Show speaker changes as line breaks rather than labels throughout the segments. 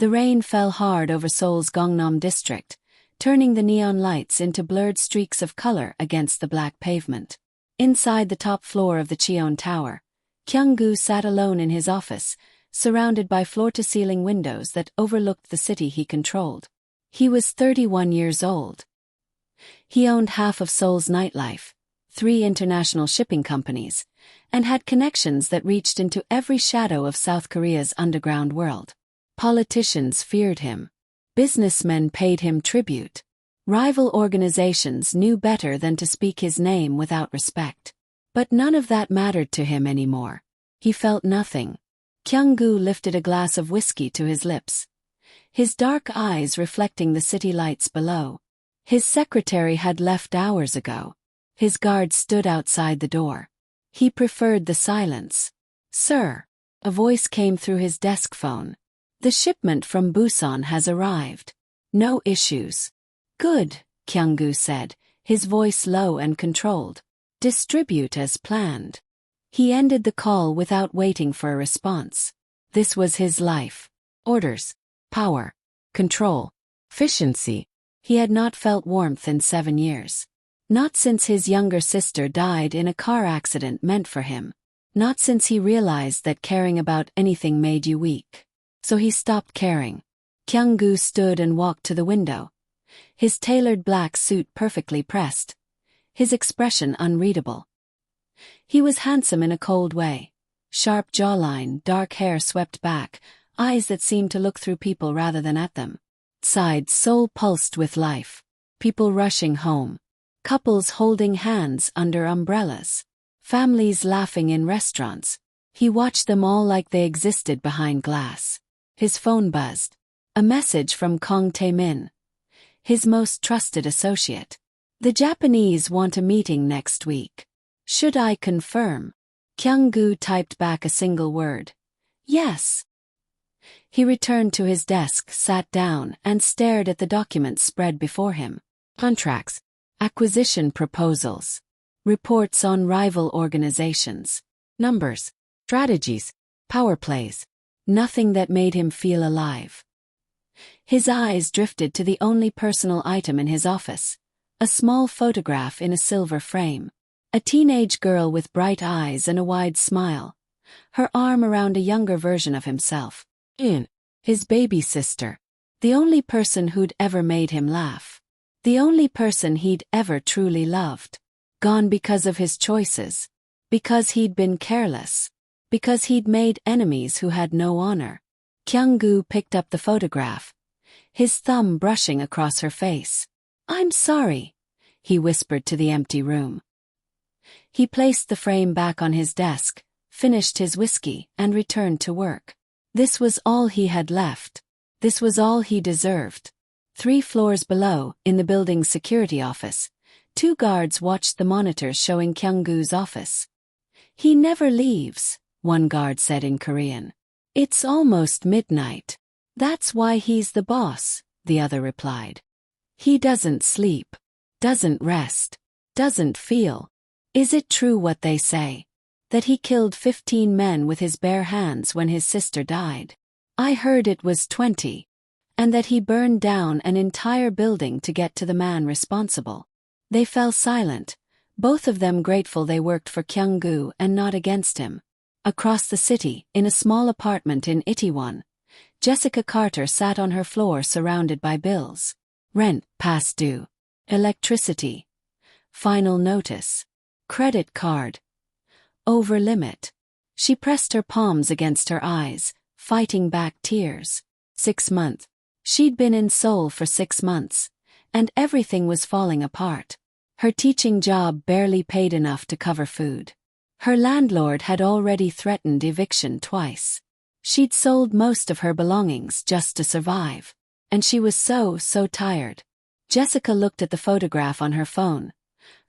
The rain fell hard over Seoul's Gangnam district, turning the neon lights into blurred streaks of color against the black pavement. Inside the top floor of the Cheon Tower, Kyung-gu sat alone in his office, surrounded by floor-to-ceiling windows that overlooked the city he controlled. He was 31 years old. He owned half of Seoul's nightlife, 3 international shipping companies, and had connections that reached into every shadow of South Korea's underground world. Politicians feared him. Businessmen paid him tribute. Rival organizations knew better than to speak his name without respect. But none of that mattered to him anymore. He felt nothing. Kyung-gu lifted a glass of whiskey to his lips, his dark eyes reflecting the city lights below. His secretary had left hours ago. His guard stood outside the door. He preferred the silence. "Sir," a voice came through his desk phone. "The shipment from Busan has arrived. No issues." "Good," Kyung-gu said, his voice low and controlled. "Distribute as planned." He ended the call without waiting for a response. This was his life. Orders, power, control, efficiency. He had not felt warmth in 7 years. Not since his younger sister died in a car accident meant for him. Not since he realized that caring about anything made you weak. So he stopped caring. Kyung-gu stood and walked to the window, his tailored black suit perfectly pressed, his expression unreadable. He was handsome in a cold way. Sharp jawline, dark hair swept back, eyes that seemed to look through people rather than at them. Inside, Seoul pulsed with life. People rushing home. Couples holding hands under umbrellas. Families laughing in restaurants. He watched them all like they existed behind glass. His phone buzzed. A message from Kang Tae-min, his most trusted associate. "The Japanese want a meeting next week. Should I confirm?" Kyung-gu typed back a single word. "Yes." He returned to his desk, sat down, and stared at the documents spread before him. Contracts, acquisition proposals, reports on rival organizations, numbers, strategies, power plays. Nothing that made him feel alive. His eyes drifted to the only personal item in his office, a small photograph in a silver frame. A teenage girl with bright eyes and a wide smile, her arm around a younger version of himself. His baby sister. The only person who'd ever made him laugh. The only person he'd ever truly loved. Gone because of his choices. Because he'd been careless. Because he'd made enemies who had no honor. Kyung-gu picked up the photograph, his thumb brushing across her face. "I'm sorry," he whispered to the empty room. He placed the frame back on his desk, finished his whiskey, and returned to work. This was all he had left. This was all he deserved. 3 floors below, in the building's security office, 2 guards watched the monitors showing Kyung-gu's office. "He never leaves," one guard said in Korean. "It's almost midnight. That's why he's the boss," the other replied. "He doesn't sleep, doesn't rest, doesn't feel. Is it true what they say? That he killed 15 men with his bare hands when his sister died? I heard it was 20. And that he burned down an entire building to get to the man responsible." They fell silent, both of them grateful they worked for Kyung-gu and not against him. Across the city, in a small apartment in Itaewon, Jessica Carter sat on her floor surrounded by bills. Rent, past due. Electricity. Final notice. Credit card. Over limit. She pressed her palms against her eyes, fighting back tears. 6 months. She'd been in Seoul for 6 months, and everything was falling apart. Her teaching job barely paid enough to cover food. Her landlord had already threatened eviction twice. She'd sold most of her belongings just to survive. And she was so tired. Jessica looked at the photograph on her phone.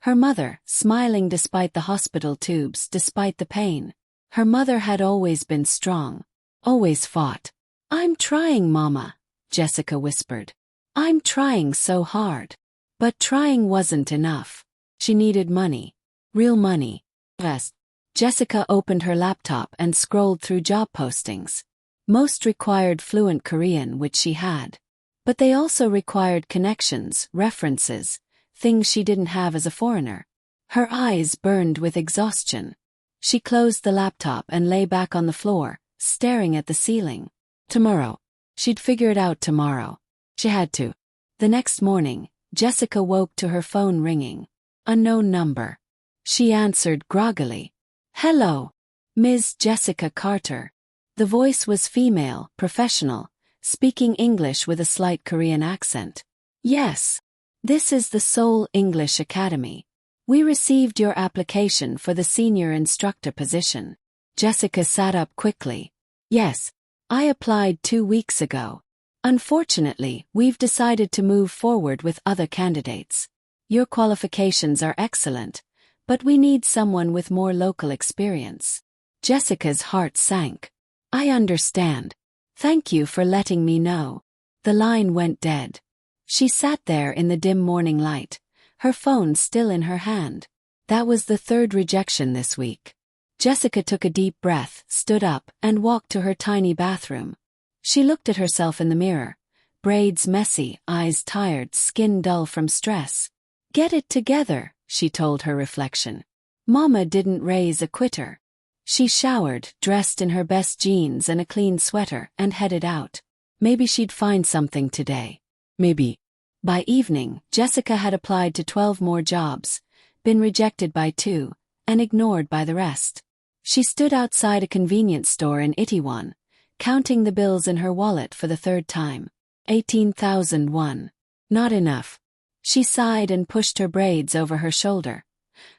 Her mother, smiling despite the hospital tubes, despite the pain. Her mother had always been strong. Always fought. "I'm trying, Mama," Jessica whispered. "I'm trying so hard." But trying wasn't enough. She needed money. Real money. Yes. Jessica opened her laptop and scrolled through job postings. Most required fluent Korean, which she had. But they also required connections, references, things she didn't have as a foreigner. Her eyes burned with exhaustion. She closed the laptop and lay back on the floor, staring at the ceiling. Tomorrow. She'd figure it out tomorrow. She had to. The next morning, Jessica woke to her phone ringing. Unknown number. She answered groggily. Hello. Ms. Jessica Carter. The voice was female, professional, speaking English with a slight Korean accent. Yes. This is the Seoul English Academy. We received your application for the senior instructor position. Jessica sat up quickly. Yes. I applied 2 weeks ago. Unfortunately, we've decided to move forward with other candidates. Your qualifications are excellent, but we need someone with more local experience. Jessica's heart sank. I understand. Thank you for letting me know. The line went dead. She sat there in the dim morning light, her phone still in her hand. That was the third rejection this week. Jessica took a deep breath, stood up, and walked to her tiny bathroom. She looked at herself in the mirror. Braids messy, eyes tired, skin dull from stress. Get it together, she told her reflection. Mama didn't raise a quitter. She showered, dressed in her best jeans and a clean sweater, and headed out. Maybe she'd find something today. Maybe. By evening, Jessica had applied to 12 more jobs, been rejected by 2, and ignored by the rest. She stood outside a convenience store in Itaewon, counting the bills in her wallet for the third time. 18,001. Not enough. She sighed and pushed her braids over her shoulder,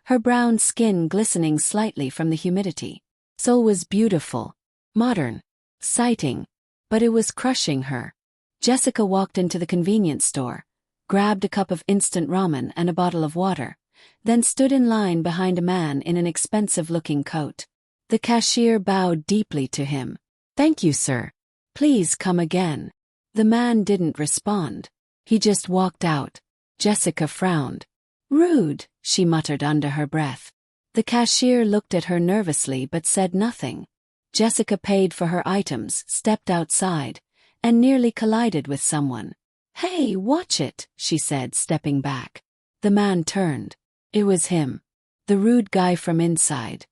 her brown skin glistening slightly from the humidity. Seoul was beautiful, modern, exciting, but it was crushing her. Jessica walked into the convenience store, grabbed a cup of instant ramen and a bottle of water, then stood in line behind a man in an expensive-looking coat. The cashier bowed deeply to him. Thank you, sir. Please come again. The man didn't respond. He just walked out. Jessica frowned. Rude, she muttered under her breath. The cashier looked at her nervously but said nothing. Jessica paid for her items, stepped outside, and nearly collided with someone. Hey, watch it, she said, stepping back. The man turned. It was him. The rude guy from inside.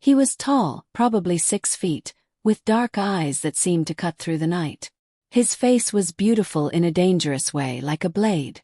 He was tall, probably 6 feet, with dark eyes that seemed to cut through the night. His face was beautiful in a dangerous way, like a blade.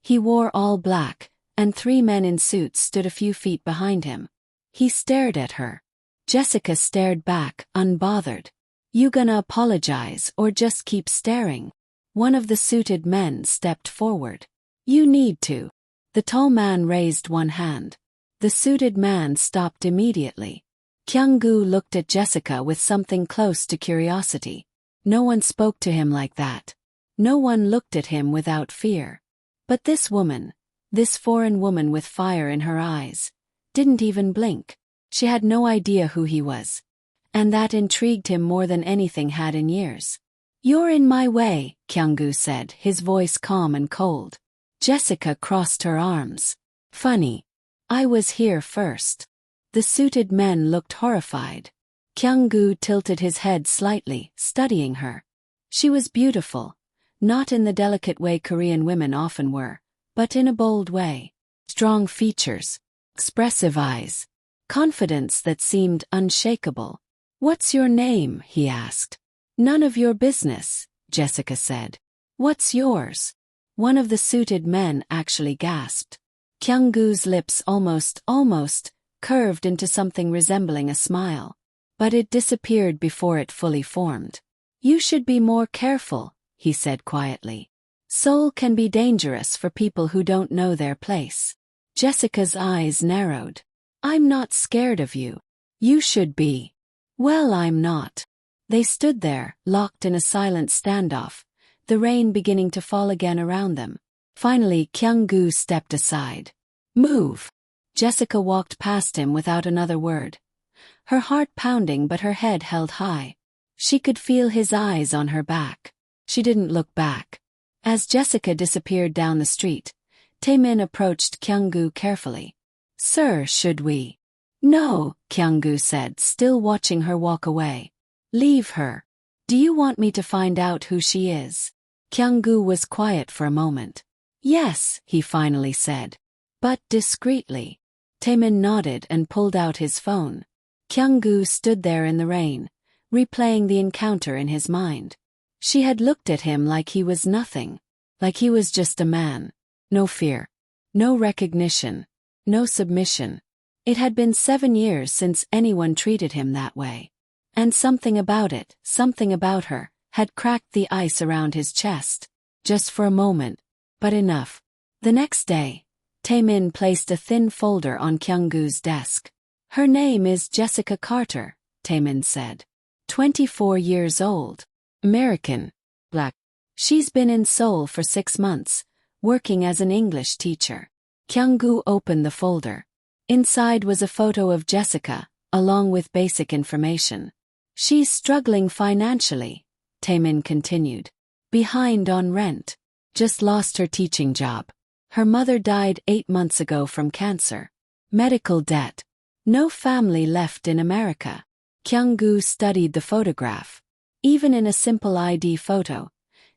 He wore all black, and 3 men in suits stood a few feet behind him. He stared at her. Jessica stared back, unbothered. You gonna apologize or just keep staring? One of the suited men stepped forward. You need to. The tall man raised one hand. The suited man stopped immediately. Kyung-gu looked at Jessica with something close to curiosity. No one spoke to him like that. No one looked at him without fear. But this woman, this foreign woman with fire in her eyes, didn't even blink. She had no idea who he was. And that intrigued him more than anything had in years. You're in my way, Kyung-gu said, his voice calm and cold. Jessica crossed her arms. Funny. I was here first. The suited men looked horrified. Kyung-gu tilted his head slightly, studying her. She was beautiful, not in the delicate way Korean women often were, but in a bold way. Strong features, expressive eyes, confidence that seemed unshakable. What's your name? He asked. None of your business, Jessica said. What's yours? One of the suited men actually gasped. Kyung-gu's lips almost curved into something resembling a smile. But it disappeared before it fully formed. You should be more careful, he said quietly. Seoul can be dangerous for people who don't know their place. Jessica's eyes narrowed. I'm not scared of you. You should be. Well, I'm not. They stood there, locked in a silent standoff, the rain beginning to fall again around them. Finally, Kyung-gu stepped aside. Move. Jessica walked past him without another word. Her heart pounding but her head held high. She could feel his eyes on her back. She didn't look back. As Jessica disappeared down the street, Taemin approached Kyung-gu carefully. Sir, should we? No, Kyung-gu said, still watching her walk away. Leave her. Do you want me to find out who she is? Kyung-gu was quiet for a moment. Yes, he finally said. But discreetly. Taemin nodded and pulled out his phone. Kyung-gu stood there in the rain, replaying the encounter in his mind. She had looked at him like he was nothing. Like he was just a man. No fear. No recognition. No submission. It had been 7 years since anyone treated him that way. And something about it, something about her, had cracked the ice around his chest. Just for a moment. But enough. The next day, Taemin placed a thin folder on Kyung-gu's desk. Her name is Jessica Carter, Taemin said. 24 years old. American. Black. She's been in Seoul for 6 months, working as an English teacher. Kyung-gu opened the folder. Inside was a photo of Jessica, along with basic information. She's struggling financially, Taemin continued. Behind on rent. Just lost her teaching job. Her mother died 8 months ago from cancer. Medical debt. No family left in America. Kyung-gu studied the photograph. Even in a simple ID photo,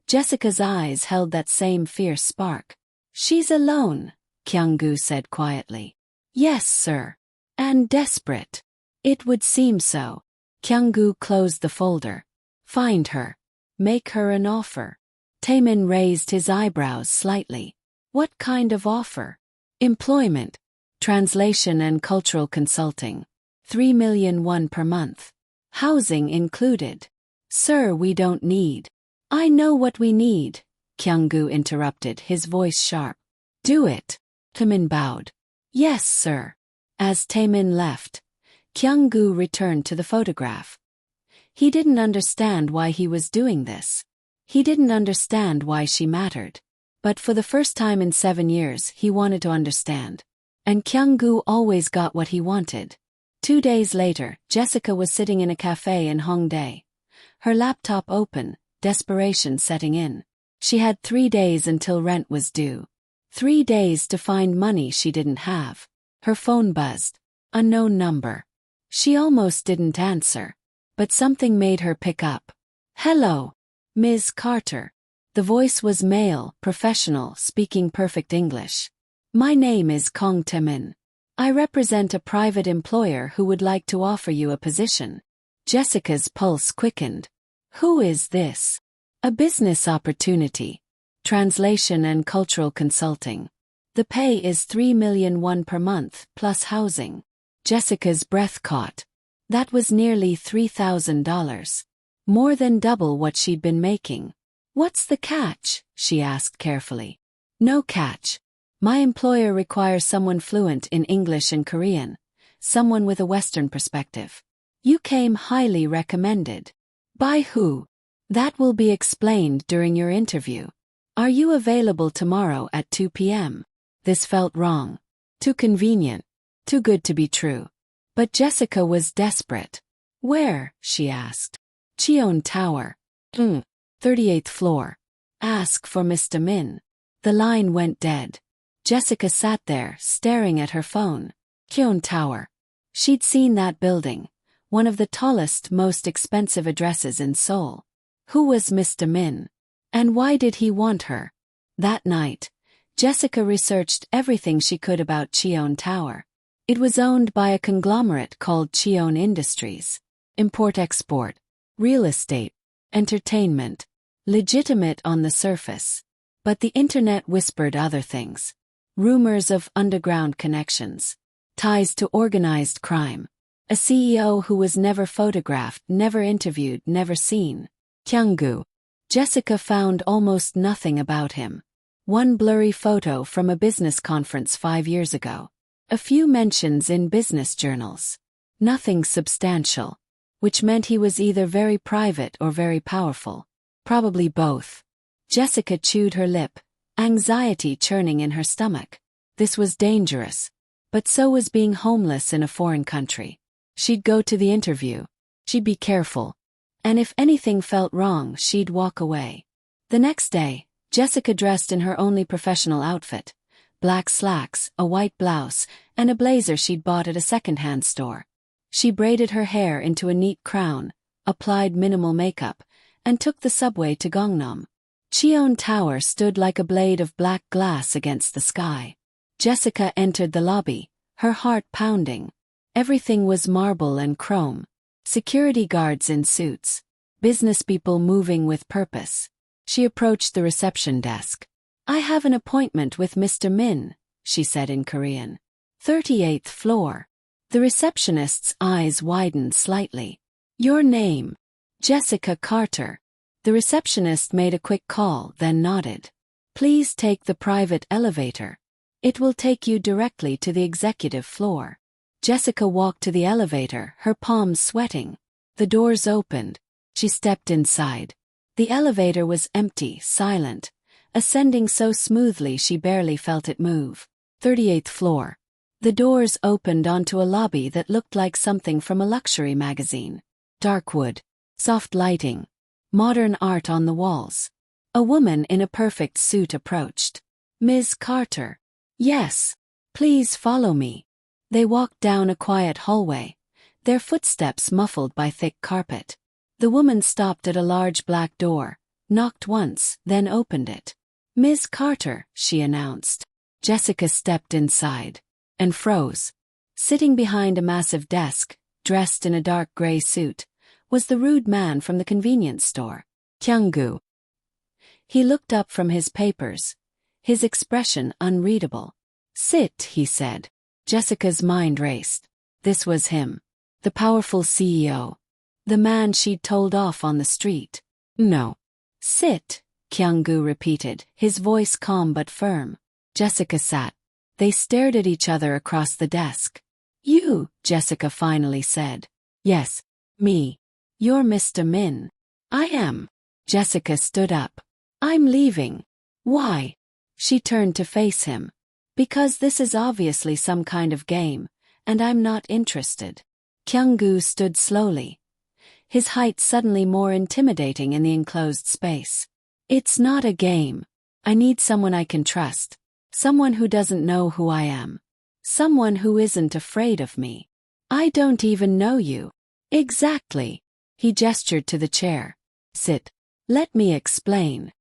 Jessica's eyes held that same fierce spark. She's alone, Kyung-gu said quietly. Yes, sir. And desperate. It would seem so. Kyung-gu closed the folder. Find her. Make her an offer. Taemin raised his eyebrows slightly. What kind of offer? Employment. Translation and cultural consulting. 3 million won per month. Housing included. Sir, we don't need. I know what we need, Kyung-gu interrupted, his voice sharp. Do it. Taemin bowed. Yes, sir. As Taemin left, Kyung-gu returned to the photograph. He didn't understand why he was doing this. He didn't understand why she mattered. But for the first time in 7 years, he wanted to understand. And Kyung-gu always got what he wanted. 2 days later, Jessica was sitting in a cafe in Hongdae. Her laptop open, desperation setting in. She had 3 days until rent was due. 3 days to find money she didn't have. Her phone buzzed. Unknown number. She almost didn't answer. But something made her pick up. Hello, Ms. Carter. The voice was male, professional, speaking perfect English. My name is Kong Taemin. I represent a private employer who would like to offer you a position. Jessica's pulse quickened. Who is this? A business opportunity. Translation and cultural consulting. The pay is 3 million won per month, plus housing. Jessica's breath caught. That was nearly $3,000. More than double what she'd been making. What's the catch? She asked carefully. No catch. My employer requires someone fluent in English and Korean, someone with a Western perspective. You came highly recommended. By who? That will be explained during your interview. Are you available tomorrow at 2 p.m.? This felt wrong. Too convenient. Too good to be true. But Jessica was desperate. Where? She asked. Cheon Tower. 38th floor. Ask for Mr. Min. The line went dead. Jessica sat there, staring at her phone. Cheon Tower. She'd seen that building. One of the tallest, most expensive addresses in Seoul. Who was Mr. Min? And why did he want her? That night, Jessica researched everything she could about Cheon Tower. It was owned by a conglomerate called Cheon Industries. Import-export. Real estate. Entertainment. Legitimate on the surface. But the internet whispered other things. Rumors of underground connections. Ties to organized crime. A CEO who was never photographed, never interviewed, never seen. Kyung-gu. Jessica found almost nothing about him. One blurry photo from a business conference 5 years ago. A few mentions in business journals. Nothing substantial. Which meant he was either very private or very powerful. Probably both. Jessica chewed her lip, anxiety churning in her stomach. This was dangerous. But so was being homeless in a foreign country. She'd go to the interview. She'd be careful. And if anything felt wrong, she'd walk away. The next day, Jessica dressed in her only professional outfit. Black slacks, a white blouse, and a blazer she'd bought at a second-hand store. She braided her hair into a neat crown, applied minimal makeup, and took the subway to Gangnam. Cheon Tower stood like a blade of black glass against the sky. Jessica entered the lobby, her heart pounding. Everything was marble and chrome. Security guards in suits. Business people moving with purpose. She approached the reception desk. "I have an appointment with Mr. Min," she said in Korean. 38th floor. The receptionist's eyes widened slightly. "Your name?" "Jessica Carter." The receptionist made a quick call, then nodded. "Please take the private elevator. It will take you directly to the executive floor." Jessica walked to the elevator, her palms sweating. The doors opened. She stepped inside. The elevator was empty, silent, ascending so smoothly she barely felt it move. 38th floor. The doors opened onto a lobby that looked like something from a luxury magazine. Dark wood, soft lighting, modern art on the walls. A woman in a perfect suit approached. "Ms. Carter." "Yes. Please follow me." They walked down a quiet hallway, their footsteps muffled by thick carpet. The woman stopped at a large black door, knocked once, then opened it. "Ms. Carter," she announced. Jessica stepped inside and froze. Sitting behind a massive desk, dressed in a dark gray suit, was the rude man from the convenience store, Kyung-gu. He looked up from his papers, his expression unreadable. "Sit," he said. Jessica's mind raced. This was him. The powerful CEO. The man she'd told off on the street. "No." "Sit," Kyung-gu repeated, his voice calm but firm. Jessica sat. They stared at each other across the desk. "You," Jessica finally said. "Yes, me. You're Mr. Min." "I am." Jessica stood up. "I'm leaving." "Why?" She turned to face him. "Because this is obviously some kind of game, and I'm not interested." Kyung-gu stood slowly, his height suddenly more intimidating in the enclosed space. "It's not a game. I need someone I can trust. Someone who doesn't know who I am. Someone who isn't afraid of me. I don't even know you." "Exactly." He gestured to the chair. "Sit. Let me explain."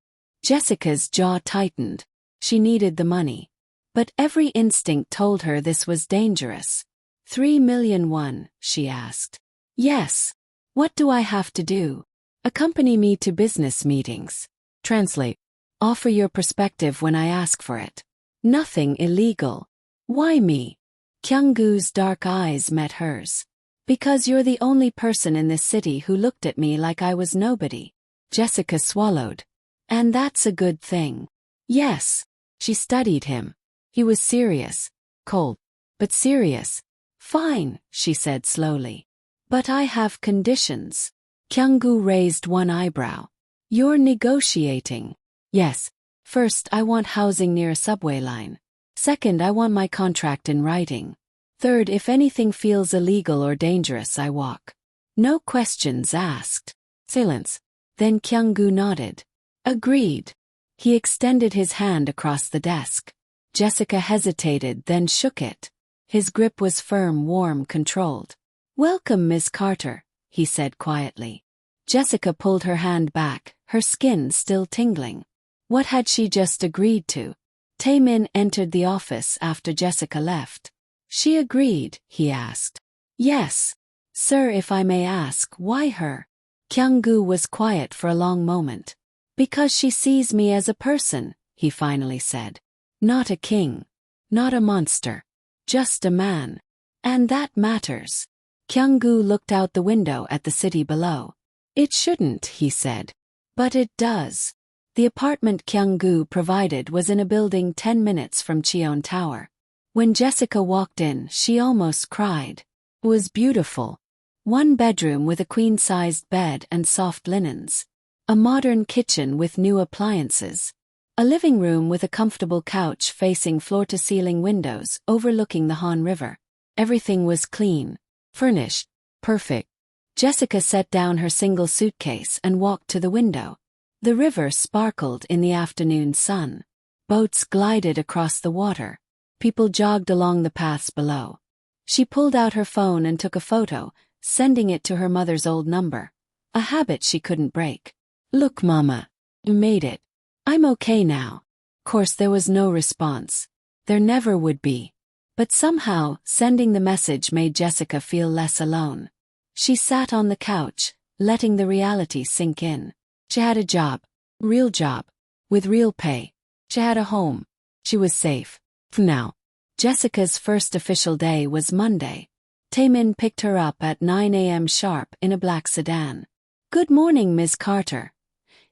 Jessica's jaw tightened. She needed the money. But every instinct told her this was dangerous. 3,000,000 won, she asked. "Yes. What do I have to do?" "Accompany me to business meetings. Translate. Offer your perspective when I ask for it. Nothing illegal." "Why me?" Kyung-gu's dark eyes met hers. "Because you're the only person in this city who looked at me like I was nobody." Jessica swallowed. "And that's a good thing." "Yes." She studied him. He was serious, cold, but serious. "Fine," she said slowly. "But I have conditions." Kyung-gu raised one eyebrow. "You're negotiating." "Yes. First, I want housing near a subway line. Second, I want my contract in writing. Third, if anything feels illegal or dangerous, I walk. No questions asked." Silence. Then Kyung-gu nodded. "Agreed." He extended his hand across the desk. Jessica hesitated, then shook it. His grip was firm, warm, controlled. "Welcome, Miss Carter," he said quietly. Jessica pulled her hand back, her skin still tingling. What had she just agreed to? Taemin entered the office after Jessica left. "She agreed?" he asked. "Yes." "Sir, if I may ask, why her?" Kyung-gu was quiet for a long moment. "Because she sees me as a person," he finally said. "Not a king. Not a monster. Just a man. And that matters." Kyung-gu looked out the window at the city below. "It shouldn't," he said. "But it does." The apartment Kyung-gu provided was in a building 10 minutes from Cheon Tower. When Jessica walked in, she almost cried. It was beautiful. One bedroom with a queen-sized bed and soft linens. A modern kitchen with new appliances. A living room with a comfortable couch facing floor-to-ceiling windows overlooking the Han River. Everything was clean, furnished, perfect. Jessica set down her single suitcase and walked to the window. The river sparkled in the afternoon sun. Boats glided across the water. People jogged along the paths below. She pulled out her phone and took a photo, sending it to her mother's old number. a habit she couldn't break. "Look, Mama. You made it. I'm okay now." Course there was no response. There never would be. But somehow, sending the message made Jessica feel less alone. She sat on the couch, letting the reality sink in. She had a job. Real job. With real pay. She had a home. She was safe. For now. Jessica's first official day was Monday. Taemin picked her up at 9 a.m. sharp in a black sedan. "Good morning, Ms. Carter,"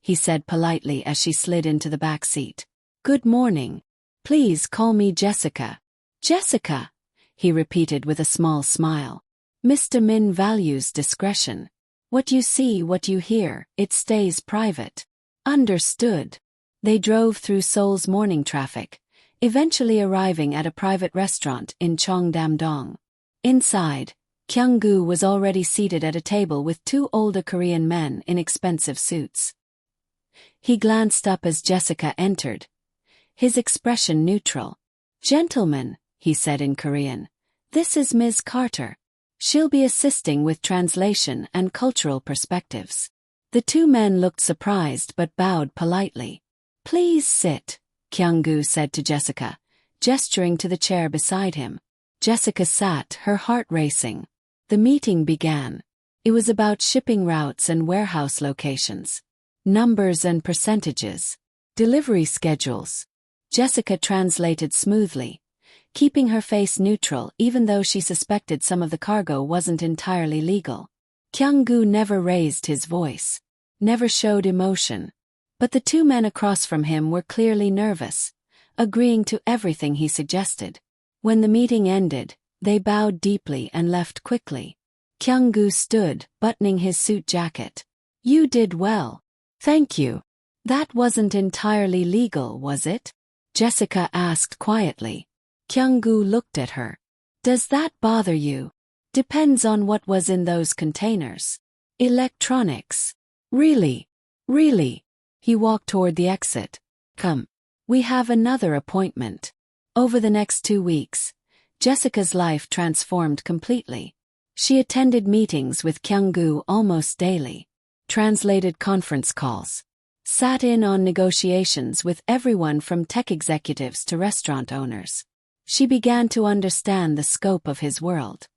he said politely as she slid into the back seat. "Good morning. Please call me Jessica." "Jessica," he repeated with a small smile. "Mr. Min values discretion. What you see, what you hear, it stays private." "Understood." They drove through Seoul's morning traffic, eventually arriving at a private restaurant in Cheongdam-dong. Inside, Kyung-gu was already seated at a table with two older Korean men in expensive suits. He glanced up as Jessica entered, his expression neutral. "Gentlemen," he said in Korean, "this is Ms. Carter. She'll be assisting with translation and cultural perspectives." The two men looked surprised but bowed politely. "Please sit," Kyung-gu said to Jessica, gesturing to the chair beside him. Jessica sat, her heart racing. The meeting began. It was about shipping routes and warehouse locations. Numbers and percentages. Delivery schedules. Jessica translated smoothly, keeping her face neutral even though she suspected some of the cargo wasn't entirely legal. Kyung-gu never raised his voice. Never showed emotion. But the two men across from him were clearly nervous, agreeing to everything he suggested. When the meeting ended, they bowed deeply and left quickly. Kyung-gu stood, buttoning his suit jacket. "You did well. Thank you." "That wasn't entirely legal, was it?" Jessica asked quietly. Kyung-gu looked at her. "Does that bother you?" "Depends on what was in those containers." "Electronics." "Really? Really?" He walked toward the exit. "Come. We have another appointment." Over the next 2 weeks, Jessica's life transformed completely. She attended meetings with Kyung-gu almost daily, translated conference calls, sat in on negotiations with everyone from tech executives to restaurant owners. She began to understand the scope of his world.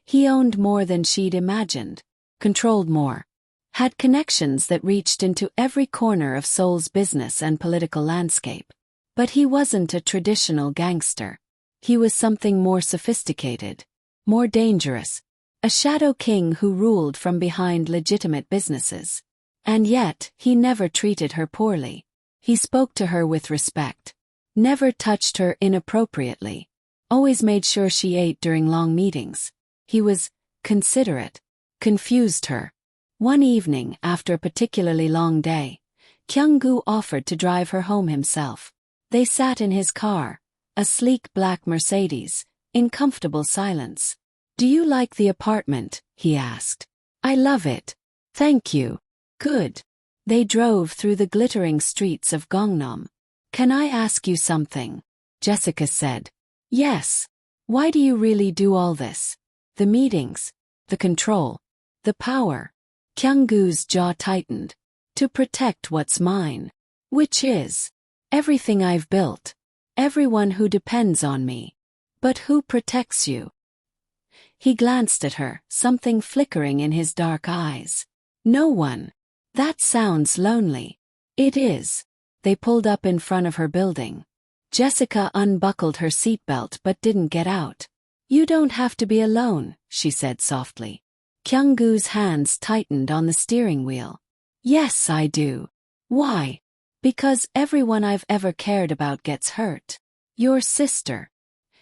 He owned more than she'd imagined, controlled more, had connections that reached into every corner of Seoul's business and political landscape. But he wasn't a traditional gangster. He was something more sophisticated, more dangerous, a shadow king who ruled from behind legitimate businesses. And yet, he never treated her poorly. He spoke to her with respect, never touched her inappropriately, always made sure she ate during long meetings. He was considerate, confused her. One evening, after a particularly long day, Kyung-gu offered to drive her home himself. They sat in his car, a sleek black Mercedes, in comfortable silence. "Do you like the apartment?" he asked. "I love it. Thank you." "Good." They drove through the glittering streets of Gangnam. "Can I ask you something?" Jessica said. "Yes. Why do you really do all this? The meetings, the control, the power." Kyung-gu's jaw tightened. "To protect what's mine. Which is everything I've built. Everyone who depends on me." "But who protects you?" He glanced at her, something flickering in his dark eyes. "No one." "That sounds lonely." "It is." They pulled up in front of her building. Jessica unbuckled her seatbelt but didn't get out. "You don't have to be alone," she said softly. Kyung-gu's hands tightened on the steering wheel. "Yes, I do." "Why?" "Because everyone I've ever cared about gets hurt. Your sister."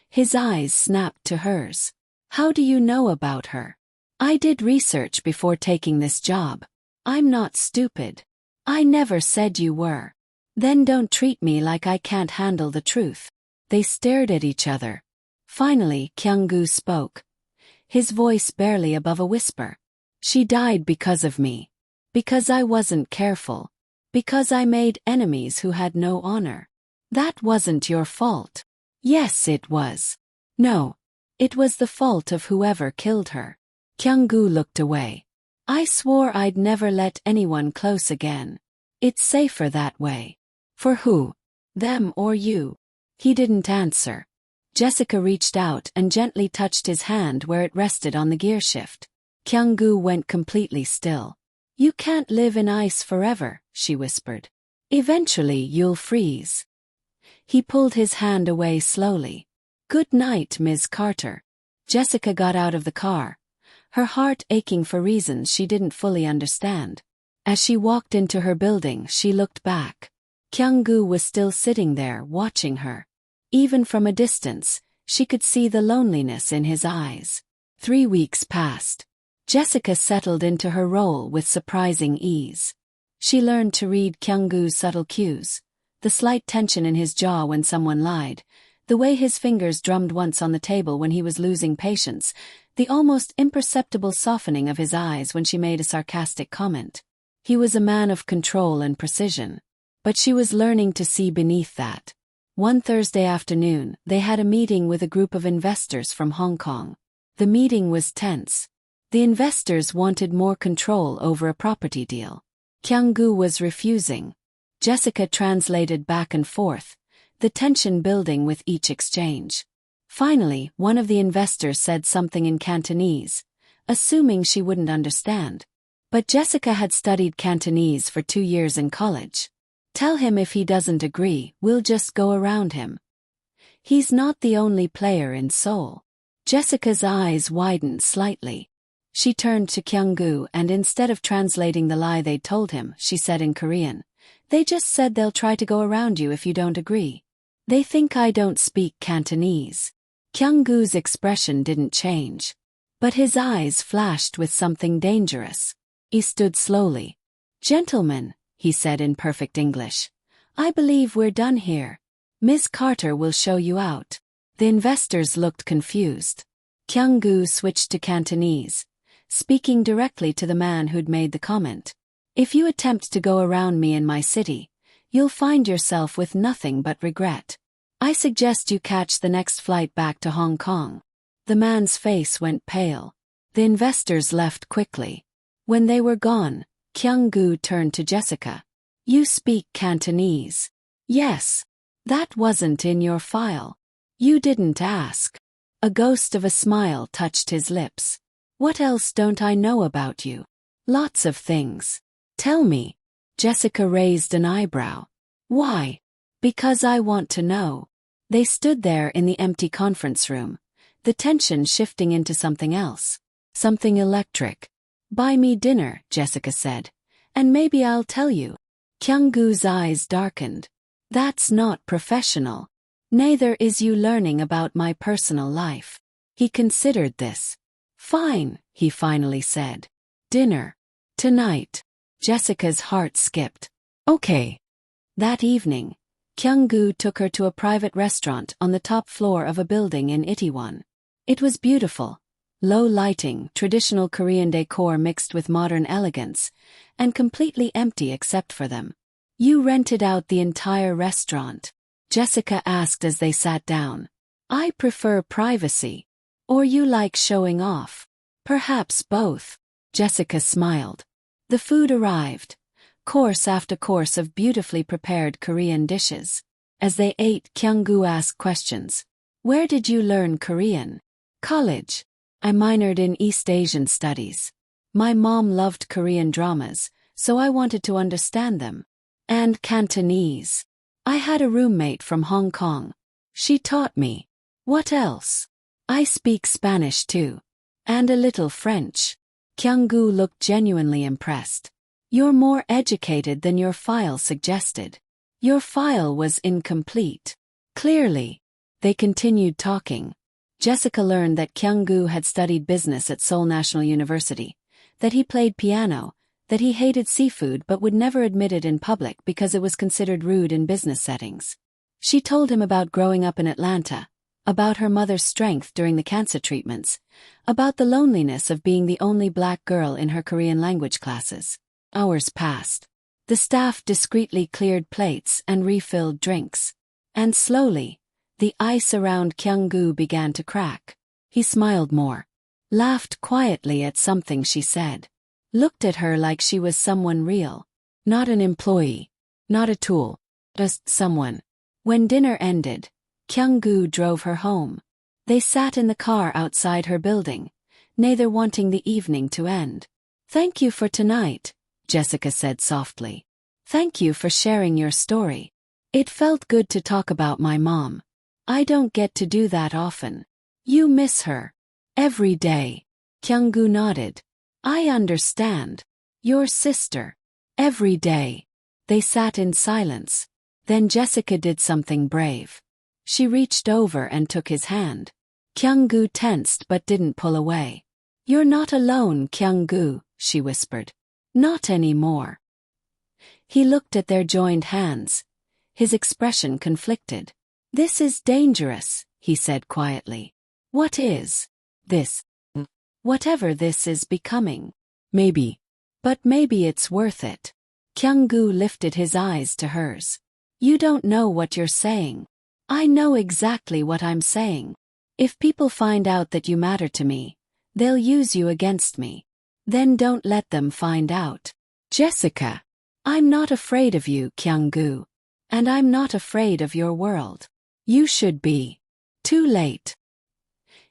His eyes snapped to hers. "How do you know about her?" "I did research before taking this job. I'm not stupid." "I never said you were." "Then don't treat me like I can't handle the truth." They stared at each other. Finally, Kyung-gu spoke, his voice barely above a whisper. "She died because of me. Because I wasn't careful. Because I made enemies who had no honor. That wasn't your fault." "Yes, it was." "No. It was the fault of whoever killed her." Kyung-gu looked away. I swore I'd never let anyone close again. It's safer that way. For who? Them or you? He didn't answer. Jessica reached out and gently touched his hand where it rested on the gearshift. Kyung-gu went completely still. You can't live in ice forever, she whispered. Eventually you'll freeze. He pulled his hand away slowly. Good night, Ms. Carter. Jessica got out of the car, her heart aching for reasons she didn't fully understand. As she walked into her building, she looked back. Kyung-gu was still sitting there, watching her. Even from a distance, she could see the loneliness in his eyes. 3 weeks passed. Jessica settled into her role with surprising ease. She learned to read Kyung-gu's subtle cues, the slight tension in his jaw when someone lied, the way his fingers drummed once on the table when he was losing patience, the almost imperceptible softening of his eyes when she made a sarcastic comment. He was a man of control and precision, but she was learning to see beneath that. One Thursday afternoon, they had a meeting with a group of investors from Hong Kong. The meeting was tense. The investors wanted more control over a property deal. Kyung-gu was refusing. Jessica translated back and forth, the tension building with each exchange. Finally, one of the investors said something in Cantonese, assuming she wouldn't understand. But Jessica had studied Cantonese for 2 years in college. Tell him if he doesn't agree, we'll just go around him. He's not the only player in Seoul. Jessica's eyes widened slightly. She turned to Kyung-gu and instead of translating the lie they'd told him, she said in Korean, They just said they'll try to go around you if you don't agree. They think I don't speak Cantonese. Kyung-gu's expression didn't change, but his eyes flashed with something dangerous. He stood slowly. Gentlemen, he said in perfect English, I believe we're done here. Ms. Carter will show you out. The investors looked confused. Kyung-gu switched to Cantonese, speaking directly to the man who'd made the comment. If you attempt to go around me in my city, you'll find yourself with nothing but regret. I suggest you catch the next flight back to Hong Kong. The man's face went pale. The investors left quickly. When they were gone, Kyung-gu turned to Jessica. You speak Cantonese. Yes. That wasn't in your file. You didn't ask. A ghost of a smile touched his lips. What else don't I know about you? Lots of things. Tell me. Jessica raised an eyebrow. Why? Because I want to know. They stood there in the empty conference room, the tension shifting into something else. Something electric. Buy me dinner, Jessica said, and maybe I'll tell you. Kyung-gu's eyes darkened. That's not professional. Neither is you learning about my personal life. He considered this. Fine, he finally said. Dinner. Tonight. Jessica's heart skipped. Okay. That evening, Kyung-gu took her to a private restaurant on the top floor of a building in Itaewon. It was beautiful. Low lighting, traditional Korean decor mixed with modern elegance, and completely empty except for them. You rented out the entire restaurant? Jessica asked as they sat down. I prefer privacy. Or you like showing off? Perhaps both. Jessica smiled. The food arrived, course after course of beautifully prepared Korean dishes. As they ate, Kyung-gu asked questions. Where did you learn Korean? College. I minored in East Asian studies. My mom loved Korean dramas, so I wanted to understand them. And Cantonese. I had a roommate from Hong Kong. She taught me. What else? I speak Spanish too. And a little French. Kyung-gu looked genuinely impressed. You're more educated than your file suggested. Your file was incomplete. Clearly. They continued talking. Jessica learned that Kyung-gu had studied business at Seoul National University, that he played piano, that he hated seafood but would never admit it in public because it was considered rude in business settings. She told him about growing up in Atlanta, about her mother's strength during the cancer treatments, about the loneliness of being the only black girl in her Korean language classes. Hours passed. The staff discreetly cleared plates and refilled drinks. And slowly, the ice around Kyung-gu began to crack. He smiled more. Laughed quietly at something she said. looked at her like she was someone real. Not an employee. Not a tool. Just someone. When dinner ended, Kyung-gu drove her home. They sat in the car outside her building, neither wanting the evening to end. "Thank you for tonight," Jessica said softly. "Thank you for sharing your story. It felt good to talk about my mom. I don't get to do that often." "You miss her." "Every day." Kyung-gu nodded. "I understand. Your sister." "Every day." They sat in silence. Then Jessica did something brave. She reached over and took his hand. Kyung-gu tensed but didn't pull away. "You're not alone, Kyung-gu," she whispered. "Not anymore." He looked at their joined hands. His expression conflicted. "This is dangerous," he said quietly. "What is this?" "Whatever this is becoming." "Maybe. But maybe it's worth it." Kyung-gu lifted his eyes to hers. "You don't know what you're saying." "I know exactly what I'm saying. If people find out that you matter to me, they'll use you against me. Then don't let them find out." "Jessica, I'm not afraid of you, Kyung-gu. And I'm not afraid of your world. You should be." "Too late."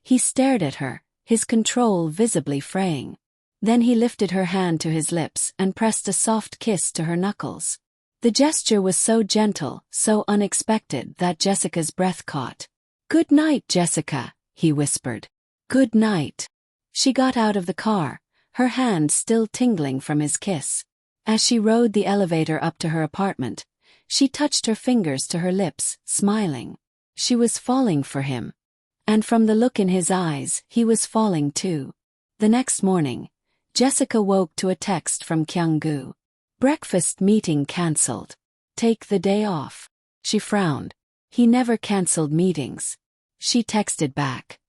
He stared at her, his control visibly fraying. Then he lifted her hand to his lips and pressed a soft kiss to her knuckles. The gesture was so gentle, so unexpected that Jessica's breath caught. "Good night, Jessica," he whispered. "Good night." She got out of the car, her hand still tingling from his kiss. As she rode the elevator up to her apartment, she touched her fingers to her lips, smiling. She was falling for him. And from the look in his eyes, he was falling too. The next morning, Jessica woke to a text from Kyung-gu. "Breakfast meeting cancelled. Take the day off." She frowned. He never cancelled meetings. She texted back.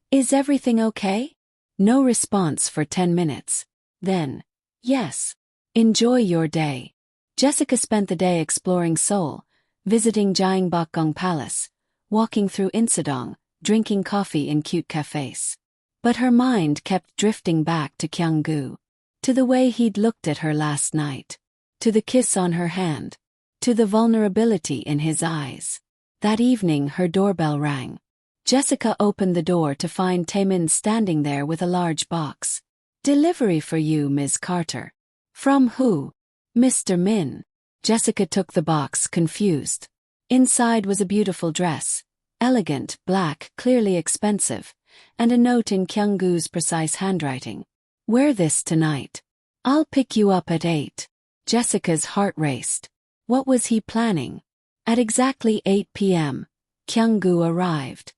"Is everything okay?" No response for 10 minutes. Then, "Yes. Enjoy your day." Jessica spent the day exploring Seoul, visiting Gyeongbokgung Palace, walking through Insadong, drinking coffee in cute cafes. But her mind kept drifting back to Kyung-gu. To the way he'd looked at her last night. To the kiss on her hand. To the vulnerability in his eyes. That evening her doorbell rang. Jessica opened the door to find Taemin standing there with a large box. "Delivery for you, Ms. Carter." "From who?" "Mr. Min." Jessica took the box, confused. Inside was a beautiful dress. Elegant, black, clearly expensive. And a note in Kyung-gu's precise handwriting. "Wear this tonight. I'll pick you up at 8. Jessica's heart raced. What was he planning? At exactly 8 p.m., Kyung-gu arrived.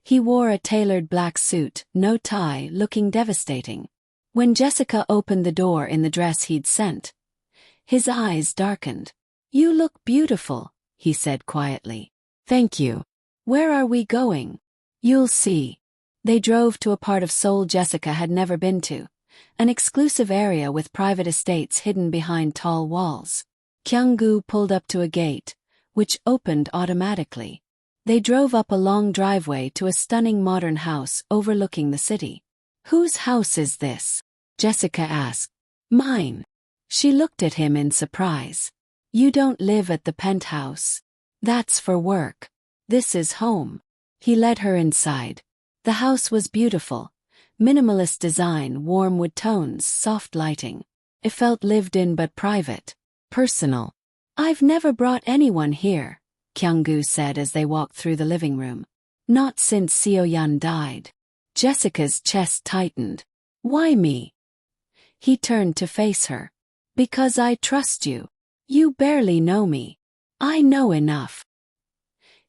He wore a tailored black suit, no tie, looking devastating. When Jessica opened the door in the dress he'd sent, his eyes darkened. "You look beautiful," he said quietly. "Thank you. Where are we going?" "You'll see." They drove to a part of Seoul Jessica had never been to, an exclusive area with private estates hidden behind tall walls. Kyung-gu pulled up to a gate, which opened automatically. They drove up a long driveway to a stunning modern house overlooking the city. "Whose house is this?" Jessica asked. "Mine." She looked at him in surprise. "You don't live at the penthouse. That's for work. This is home." He led her inside. The house was beautiful. Minimalist design, warm wood tones, soft lighting. It felt lived in but private. Personal. "I've never brought anyone here," Kyung-gu said as they walked through the living room. "Not since Seo-yeon died." Jessica's chest tightened. "Why me?" He turned to face her. "Because I trust you. You barely know me. I know enough."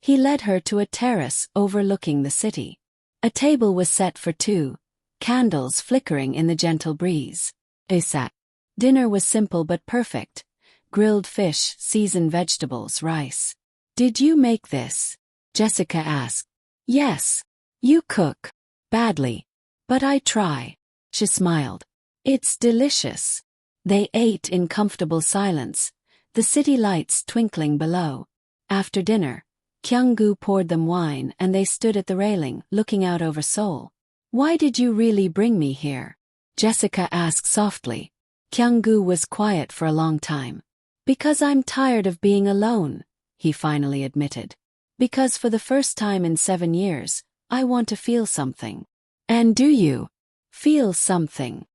He led her to a terrace overlooking the city. A table was set for two, candles flickering in the gentle breeze. They sat. Dinner was simple but perfect. Grilled fish, seasoned vegetables, rice. "Did you make this?" Jessica asked. "Yes. You cook. Badly. But I try." She smiled. "It's delicious." They ate in comfortable silence, the city lights twinkling below. After dinner, Kyung-gu poured them wine and they stood at the railing, looking out over Seoul. "Why did you really bring me here?" Jessica asked softly. Kyung-gu was quiet for a long time. Because I'm tired of being alone, he finally admitted. Because for the first time in 7 years, I want to feel something. And do you feel something?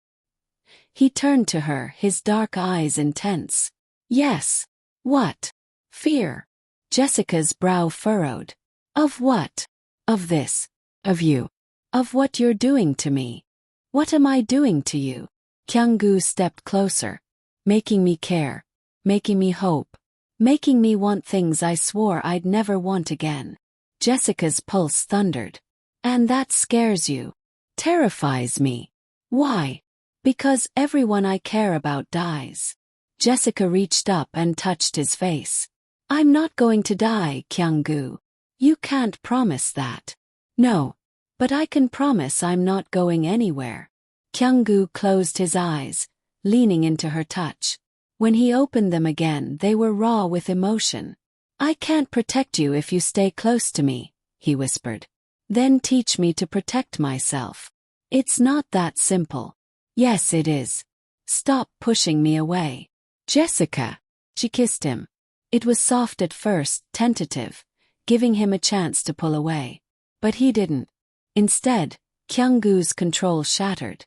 He turned to her, his dark eyes intense. Yes. What? Fear. Jessica's brow furrowed. Of what? Of this. Of you. Of what you're doing to me. What am I doing to you? Kyung-gu stepped closer. Making me care. Making me hope. Making me want things I swore I'd never want again. Jessica's pulse thundered. And that scares you. Terrifies me. Why? Because everyone I care about dies. Jessica reached up and touched his face. I'm not going to die, Kyung-gu. You can't promise that. No. But I can promise I'm not going anywhere. Kyung-gu closed his eyes, leaning into her touch. When he opened them again, they were raw with emotion. I can't protect you if you stay close to me, he whispered. Then teach me to protect myself. It's not that simple. Yes, it is. Stop pushing me away. Jessica. She kissed him. It was soft at first, tentative, giving him a chance to pull away. But he didn't. Instead, Kyung-gu's control shattered.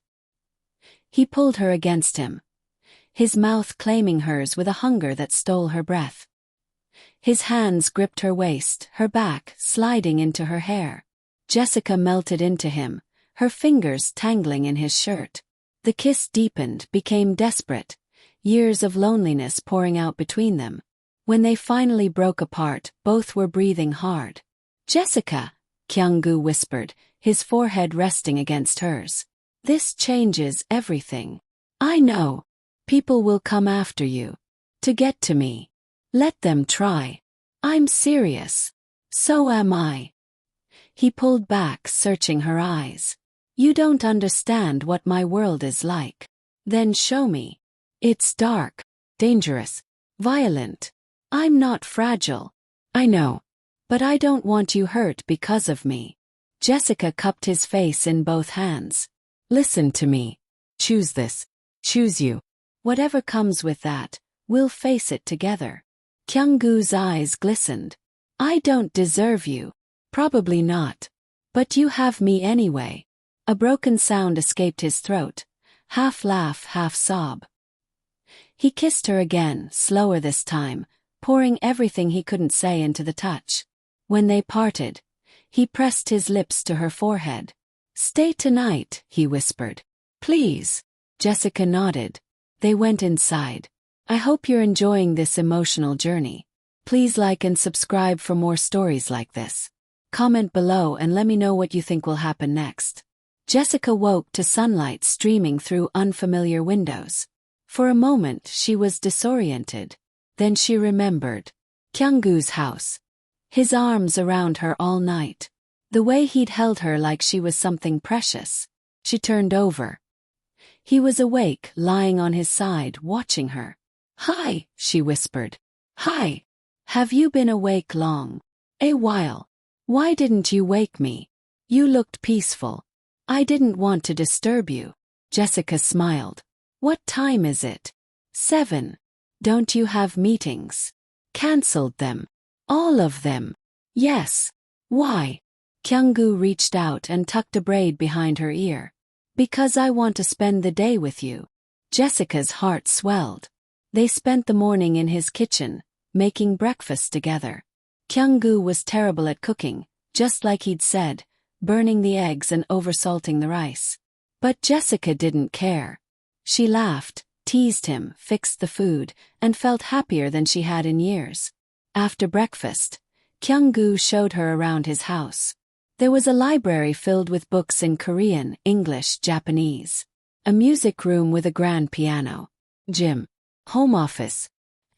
He pulled her against him, his mouth claiming hers with a hunger that stole her breath. His hands gripped her waist, her back sliding into her hair. Jessica melted into him, her fingers tangling in his shirt. The kiss deepened, became desperate, years of loneliness pouring out between them. When they finally broke apart, both were breathing hard. Jessica, Kyung-gu whispered, his forehead resting against hers. This changes everything. I know. People will come after you. To get to me. Let them try. I'm serious. So am I. He pulled back, searching her eyes. You don't understand what my world is like. Then show me. It's dark, dangerous, violent. I'm not fragile. I know. But I don't want you hurt because of me. Jessica cupped his face in both hands. Listen to me. Choose this. Choose you. Whatever comes with that, we'll face it together. Kyung-gu's eyes glistened. I don't deserve you. Probably not. But you have me anyway. A broken sound escaped his throat, half laugh, half sob. He kissed her again, slower this time, pouring everything he couldn't say into the touch. When they parted, he pressed his lips to her forehead. Stay tonight, he whispered. Please. Jessica nodded. They went inside. I hope you're enjoying this emotional journey. Please like and subscribe for more stories like this. Comment below and let me know what you think will happen next. Jessica woke to sunlight streaming through unfamiliar windows. For a moment she was disoriented. Then she remembered. Kyung-gu's house. His arms around her all night. The way he'd held her like she was something precious. She turned over. He was awake, lying on his side, watching her. Hi, she whispered. Hi. Have you been awake long? A while. Why didn't you wake me? You looked peaceful. I didn't want to disturb you. Jessica smiled. What time is it? 7. Don't you have meetings? Cancelled them. All of them. Yes. Why? Kyung-gu reached out and tucked a braid behind her ear. Because I want to spend the day with you. Jessica's heart swelled. They spent the morning in his kitchen, making breakfast together. Kyung-gu was terrible at cooking, just like he'd said, burning the eggs and oversalting the rice. But Jessica didn't care. She laughed, teased him, fixed the food, and felt happier than she had in years. After breakfast, Kyung-gu showed her around his house. There was a library filled with books in Korean, English, Japanese. A music room with a grand piano. Gym. Home office.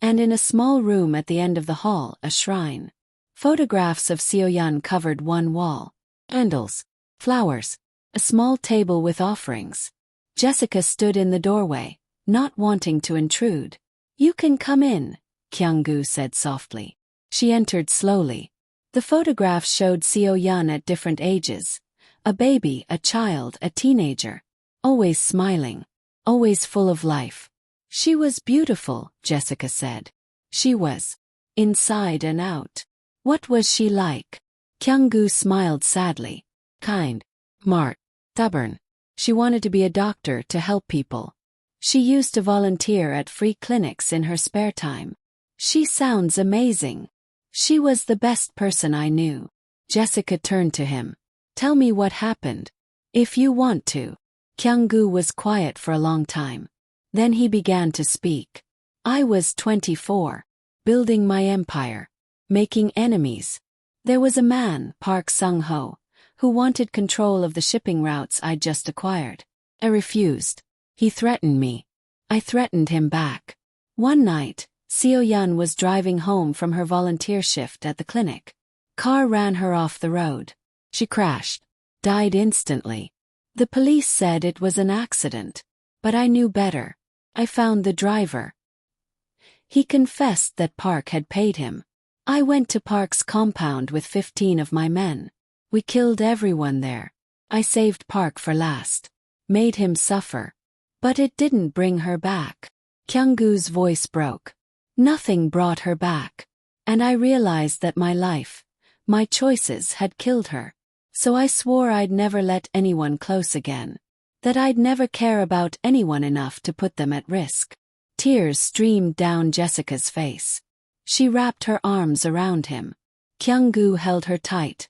And in a small room at the end of the hall, a shrine. Photographs of Seoul covered one wall. Candles. Flowers. A small table with offerings. Jessica stood in the doorway, not wanting to intrude. You can come in, Kyung-gu said softly. She entered slowly. The photographs showed Seoul at different ages. A baby, a child, a teenager. always smiling, always full of life. She was beautiful, Jessica said. She was. Inside and out. What was she like? Kyung-gu smiled sadly. Kind. Smart. Stubborn. She wanted to be a doctor to help people. She used to volunteer at free clinics in her spare time. She sounds amazing. She was the best person I knew. Jessica turned to him. Tell me what happened. If you want to. Kyung-gu was quiet for a long time. Then he began to speak. I was 24. Building my empire. Making enemies. There was a man, Park Sung-ho, who wanted control of the shipping routes I'd just acquired. I refused. He threatened me. I threatened him back. One night, Seo-yeon was driving home from her volunteer shift at the clinic. Car ran her off the road. She crashed. Died instantly. The police said it was an accident. But I knew better. I found the driver. He confessed that Park had paid him. I went to Park's compound with 15 of my men. We killed everyone there. I saved Park for last. Made him suffer. But it didn't bring her back. Kyung-gu's voice broke. Nothing brought her back. And I realized that my life, my choices had killed her. So I swore I'd never let anyone close again. That I'd never care about anyone enough to put them at risk. Tears streamed down Jessica's face. She wrapped her arms around him. Kyung-gu held her tight.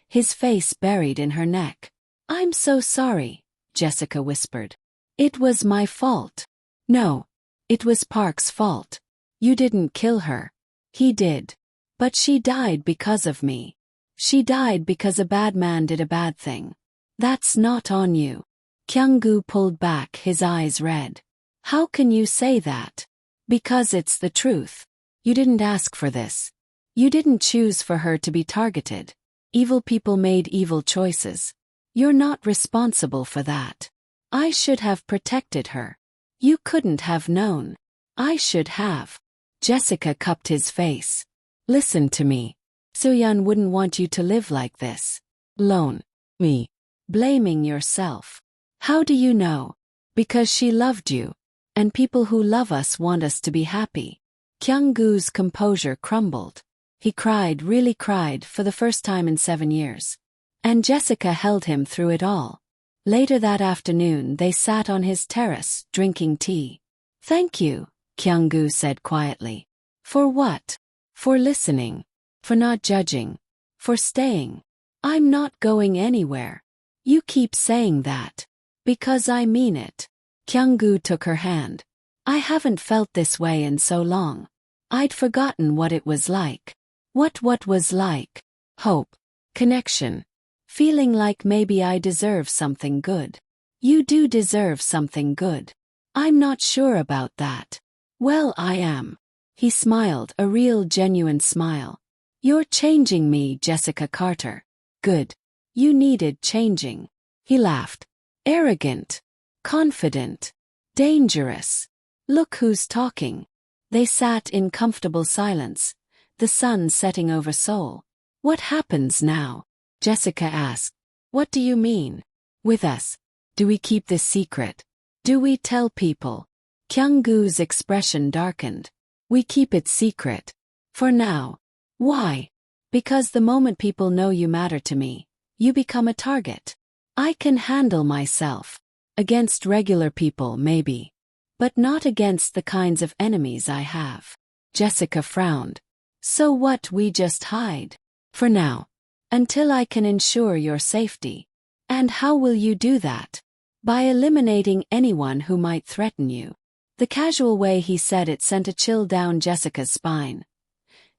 His face buried in her neck. I'm so sorry, Jessica whispered. It was my fault. No. It was Park's fault. You didn't kill her. He did. But she died because of me. She died because a bad man did a bad thing. That's not on you. Kyung-gu pulled back, his eyes red. How can you say that? Because it's the truth. You didn't ask for this. You didn't choose for her to be targeted. Evil people made evil choices. You're not responsible for that. I should have protected her. You couldn't have known. I should have. Jessica cupped his face. Listen to me. Soo-yeon wouldn't want you to live like this. Alone. Me. Blaming yourself. How do you know? Because she loved you. And people who love us want us to be happy. Kyung-gu's composure crumbled. He cried, really cried, for the first time in 7 years. And Jessica held him through it all. Later that afternoon they sat on his terrace, drinking tea. Thank you, Kyung-gu said quietly. For what? For listening. For not judging. For staying. I'm not going anywhere. You keep saying that. Because I mean it. Kyung-gu took her hand. I haven't felt this way in so long. I'd forgotten what it was like. What was like? Hope. Connection. Feeling like maybe I deserve something good. You do deserve something good. I'm not sure about that. Well, I am. He smiled, a real genuine smile. You're changing me, Jessica Carter. Good. You needed changing. He laughed. Arrogant. Confident. Dangerous. Look who's talking. They sat in comfortable silence, the sun setting over Seoul. What happens now? Jessica asked. What do you mean? With us? Do we keep this secret? Do we tell people? Kyung-gu's expression darkened. We keep it secret. For now. Why? Because the moment people know you matter to me, you become a target. I can handle myself. Against regular people, maybe. But not against the kinds of enemies I have. Jessica frowned. So what, we just hide? For now. Until I can ensure your safety. And how will you do that? By eliminating anyone who might threaten you. The casual way he said it sent a chill down Jessica's spine.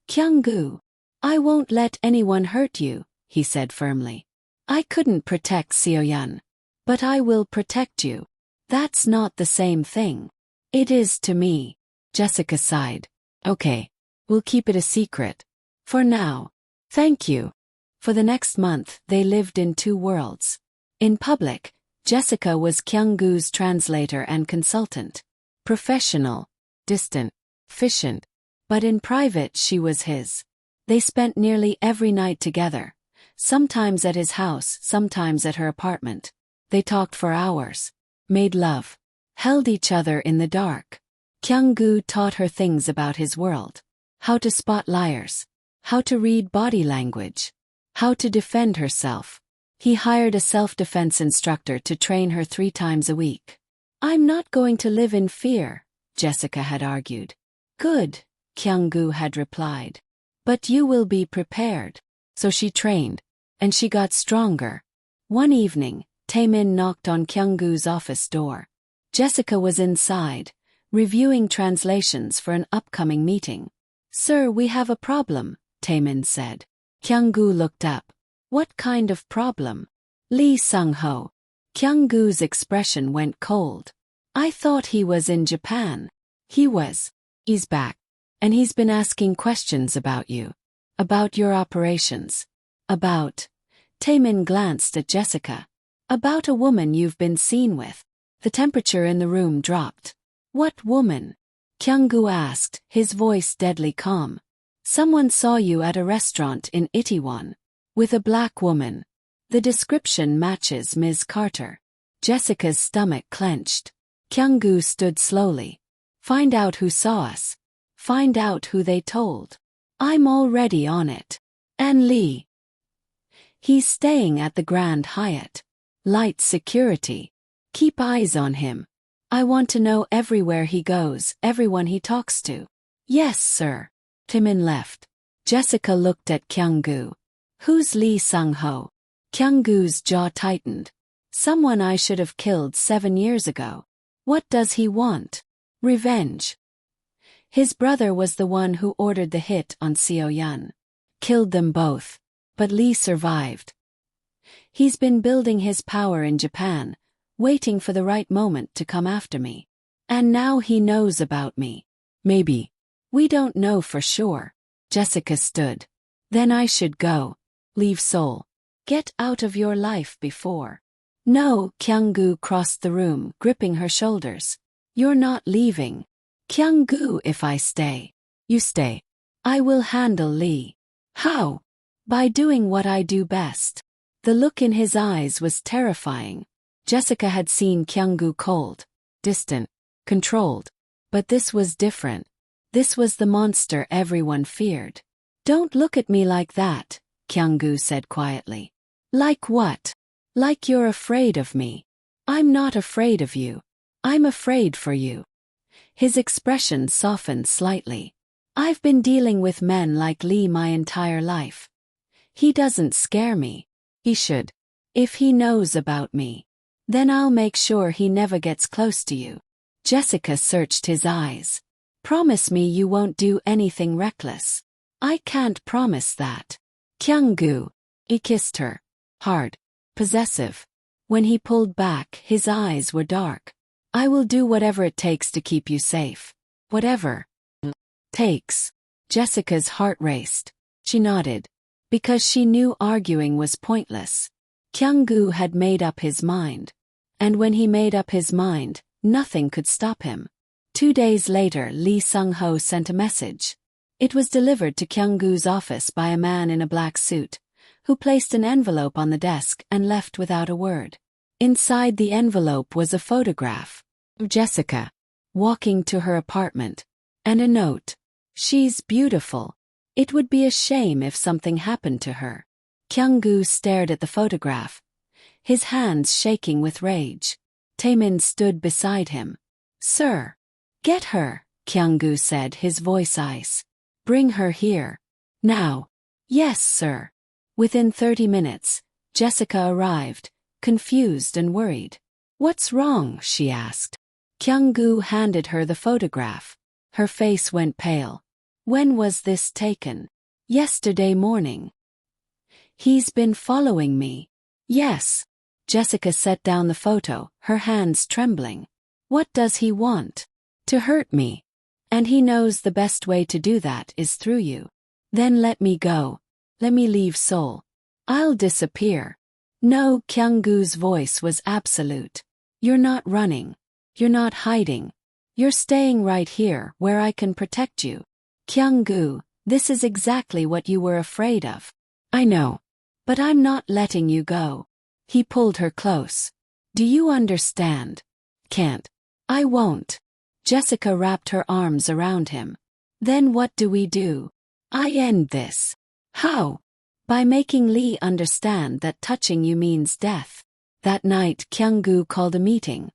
Kyung-gu, I won't let anyone hurt you, he said firmly. I couldn't protect Seo-yeon. But I will protect you. That's not the same thing. It is to me. Jessica sighed. Okay. We'll keep it a secret. For now. Thank you. For the next month, they lived in two worlds. In public, Jessica was Kyung-gu's translator and consultant. Professional. Distant. Efficient. But in private she was his. They spent nearly every night together. Sometimes at his house, sometimes at her apartment. They talked for hours. made love, held each other in the dark. Kyung-gu taught her things about his world. How to spot liars. How to read body language. How to defend herself. He hired a self-defense instructor to train her 3 times a week. "I'm not going to live in fear," Jessica had argued. "Good," Kyung-gu had replied. "But you will be prepared." So she trained, and she got stronger. One evening, Taemin knocked on Kyung-gu's office door. Jessica was inside, reviewing translations for an upcoming meeting. "Sir, we have a problem," Taemin said. Kyung-gu looked up. "What kind of problem?" "Lee Sung-ho." Kyung-gu's expression went cold. "I thought he was in Japan." "He was. He's back. And he's been asking questions about you. About your operations. About..." Taemin glanced at Jessica. "About a woman you've been seen with." The temperature in the room dropped. "What woman?" Kyung-gu asked, his voice deadly calm. "Someone saw you at a restaurant in Itaewon. With a black woman. The description matches Ms. Carter." Jessica's stomach clenched. Kyung-gu stood slowly. "Find out who saw us. Find out who they told. I'm already on it. And Lee. He's staying at the Grand Hyatt. Light security. Keep eyes on him. I want to know everywhere he goes, everyone he talks to." "Yes, sir." Taemin left. Jessica looked at Kyung-gu. "Who's Lee Sung-ho?" Kyung-gu's jaw tightened. "Someone I should have killed 7 years ago." "What does he want?" "Revenge." His brother was the one who ordered the hit on Seo-yeon. Killed them both. But Lee survived. He's been building his power in Japan, waiting for the right moment to come after me. And now he knows about me. Maybe. We don't know for sure. Jessica stood. "Then I should go. Leave Seoul. Get out of your life before." "No," Kyung-gu crossed the room, gripping her shoulders. "You're not leaving." "Kyung-gu, if I stay." "You stay. I will handle Lee." "How?" "By doing what I do best." The look in his eyes was terrifying. Jessica had seen Kyung-gu cold, distant, controlled. But this was different. This was the monster everyone feared. "Don't look at me like that," Kyung-gu said quietly. "Like what?" "Like you're afraid of me." "I'm not afraid of you. I'm afraid for you." His expression softened slightly. "I've been dealing with men like Lee my entire life. He doesn't scare me. He should. If he knows about me, then I'll make sure he never gets close to you." Jessica searched his eyes. "Promise me you won't do anything reckless." "I can't promise that." "Kyung-gu." He kissed her. Hard. Possessive. When he pulled back, his eyes were dark. "I will do whatever it takes to keep you safe. Whatever takes." Jessica's heart raced. She nodded. Because she knew arguing was pointless. Kyung-gu had made up his mind. And when he made up his mind, nothing could stop him. 2 days later, Lee Sung-ho sent a message. It was delivered to Kyung-gu's office by a man in a black suit, who placed an envelope on the desk and left without a word. Inside the envelope was a photograph of Jessica, walking to her apartment, and a note. "She's beautiful. It would be a shame if something happened to her." Kyung-gu stared at the photograph, his hands shaking with rage. Taemin stood beside him. "Sir." "Get her," Kyung-gu said, his voice ice. "Bring her here. Now." "Yes, sir." Within 30 minutes, Jessica arrived, confused and worried. "What's wrong?" she asked. Kyung-gu handed her the photograph. Her face went pale. "When was this taken?" "Yesterday morning." "He's been following me." "Yes." Jessica set down the photo, her hands trembling. "What does he want?" "To hurt me. And he knows the best way to do that is through you." "Then let me go. Let me leave Seoul. I'll disappear." "No," Kyung-gu's voice was absolute. "You're not running. You're not hiding. You're staying right here where I can protect you." "Kyung-gu, this is exactly what you were afraid of." "I know. But I'm not letting you go." He pulled her close. "Do you understand? Can't. I won't. Jessica wrapped her arms around him. Then what do we do? I end this. How? By making Lee understand that touching you means death. That night, Kyung-gu called a meeting.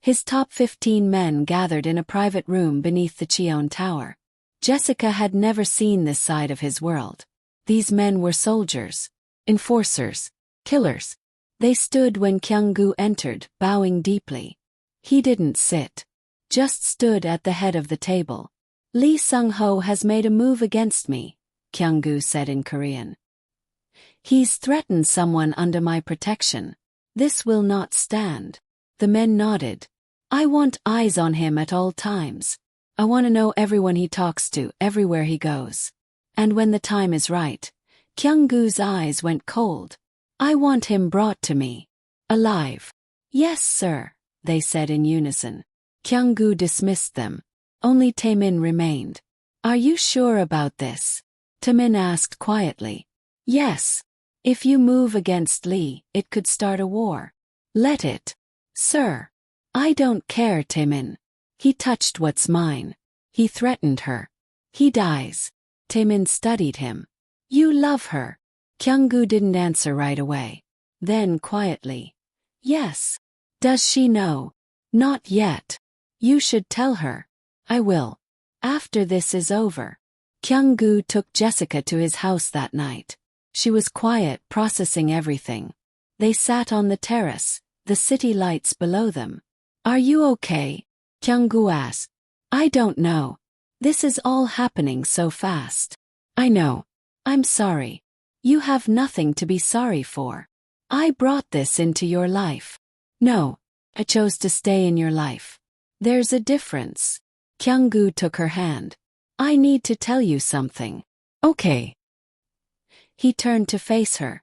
His top 15 men gathered in a private room beneath the Cheon Tower. Jessica had never seen this side of his world. These men were soldiers, enforcers, killers. They stood when Kyung-gu entered, bowing deeply. He didn't sit. Just stood at the head of the table. Lee Sung-ho has made a move against me, Kyung-gu said in Korean. He's threatened someone under my protection. This will not stand. The men nodded. I want eyes on him at all times. I want to know everyone he talks to, everywhere he goes. And when the time is right, Kyung-gu's eyes went cold. I want him brought to me. Alive. Yes, sir, they said in unison. Kyung-gu dismissed them. Only Taemin remained. Are you sure about this? Taemin asked quietly. Yes. If you move against Lee, it could start a war. Let it. Sir. I don't care, Taemin. He touched what's mine. He threatened her. He dies. Taemin studied him. You love her. Kyung-gu didn't answer right away. Then quietly. Yes. Does she know? Not yet. You should tell her. I will. After this is over. Kyung-gu took Jessica to his house that night. She was quiet, processing everything. They sat on the terrace, the city lights below them. Are you okay? Kyung-gu asked. I don't know. This is all happening so fast. I know. I'm sorry. You have nothing to be sorry for. I brought this into your life. No. I chose to stay in your life. There's a difference. Kyung-gu took her hand. I need to tell you something. Okay. He turned to face her.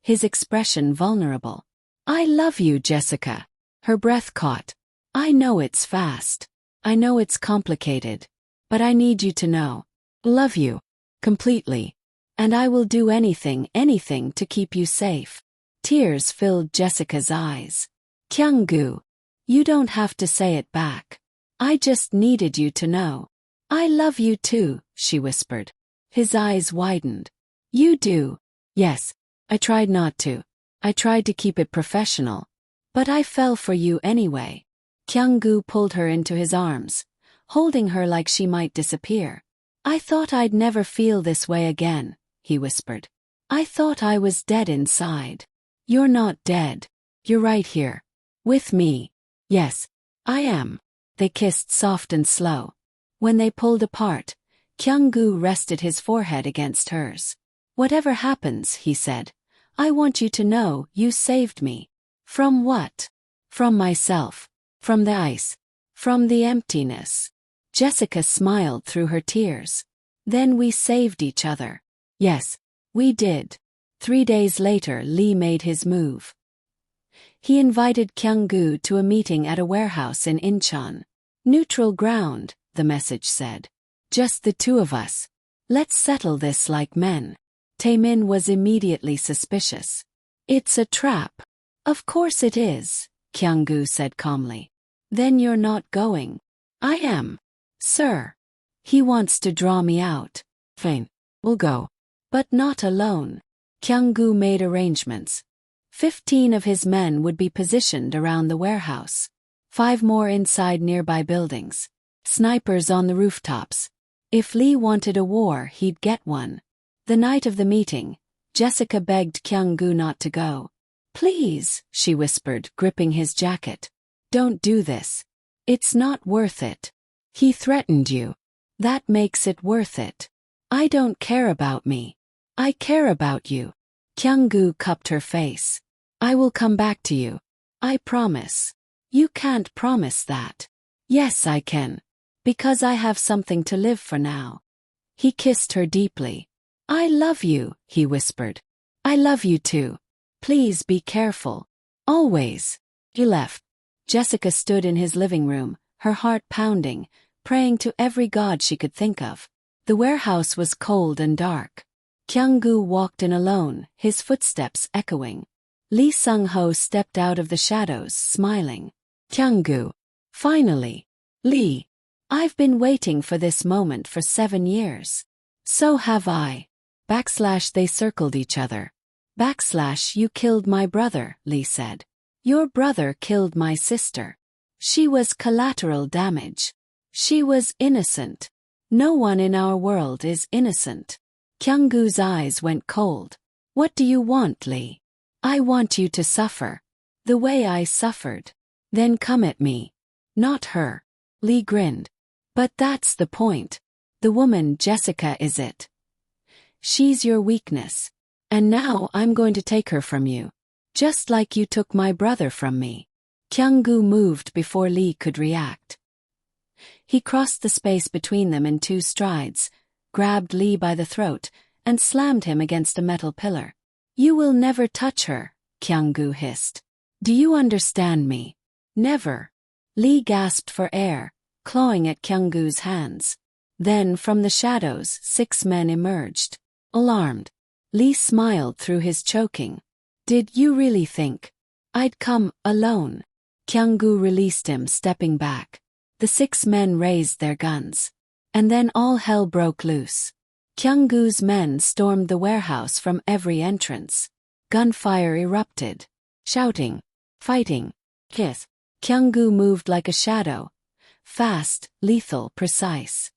His expression vulnerable. I love you, Jessica. Her breath caught. I know it's fast. I know it's complicated. But I need you to know. Love you. Completely. And I will do anything to keep you safe. Tears filled Jessica's eyes. Kyung-gu. You don't have to say it back. I just needed you to know. I love you too, she whispered. His eyes widened. You do. Yes. I tried not to. I tried to keep it professional. But I fell for you anyway. Kyung-gu pulled her into his arms, holding her like she might disappear. I thought I'd never feel this way again, he whispered. I thought I was dead inside. You're not dead. You're right here. With me. Yes, I am. They kissed soft and slow. When they pulled apart, Kyung-gu rested his forehead against hers. Whatever happens, he said, I want you to know you saved me. From what? From myself. From the ice. From the emptiness. Jessica smiled through her tears. Then we saved each other. Yes, we did. 3 days later, Lee made his move. He invited Kyung-gu to a meeting at a warehouse in Incheon. Neutral ground, the message said. Just the two of us. Let's settle this like men. Taemin was immediately suspicious. It's a trap. Of course it is, Kyung-gu said calmly. Then you're not going. I am. Sir. He wants to draw me out. Fine. We'll go. But not alone. Kyung-gu made arrangements. 15 of his men would be positioned around the warehouse. 5 more inside nearby buildings. Snipers on the rooftops. If Lee wanted a war, he'd get one. The night of the meeting, Jessica begged Kyung-gu not to go. Please, she whispered, gripping his jacket. Don't do this. It's not worth it. He threatened you. That makes it worth it. I don't care about me. I care about you. Kyung-gu cupped her face. I will come back to you. I promise. You can't promise that. Yes, I can. Because I have something to live for now. He kissed her deeply. I love you, he whispered. I love you too. Please be careful. Always. He left. Jessica stood in his living room, her heart pounding, praying to every god she could think of. The warehouse was cold and dark. Kyung-gu walked in alone, his footsteps echoing. Lee Sung-ho stepped out of the shadows, smiling. Kyung-gu. Finally. Lee. I've been waiting for this moment for 7 years. So have I. They circled each other. You killed my brother, Lee said. Your brother killed my sister. She was collateral damage. She was innocent. No one in our world is innocent. Kyung-gu's eyes went cold. What do you want, Lee? I want you to suffer. The way I suffered. Then come at me. Not her. Lee grinned. But that's the point. The woman Jessica is it. She's your weakness. And now I'm going to take her from you. Just like you took my brother from me. Kyung-gu moved before Lee could react. He crossed the space between them in 2 strides, grabbed Lee by the throat, and slammed him against a metal pillar. You will never touch her, Kyung-gu hissed. Do you understand me? Never. Lee gasped for air, clawing at Kyung-gu's hands. Then from the shadows 6 men emerged. Alarmed. Lee smiled through his choking. Did you really think I'd come alone? Kyung-gu released him, stepping back. The 6 men raised their guns. And then all hell broke loose. Kyung-gu's men stormed the warehouse from every entrance. Gunfire erupted. Shouting. Fighting. Kiss. Kyung-gu moved like a shadow. Fast, lethal, precise.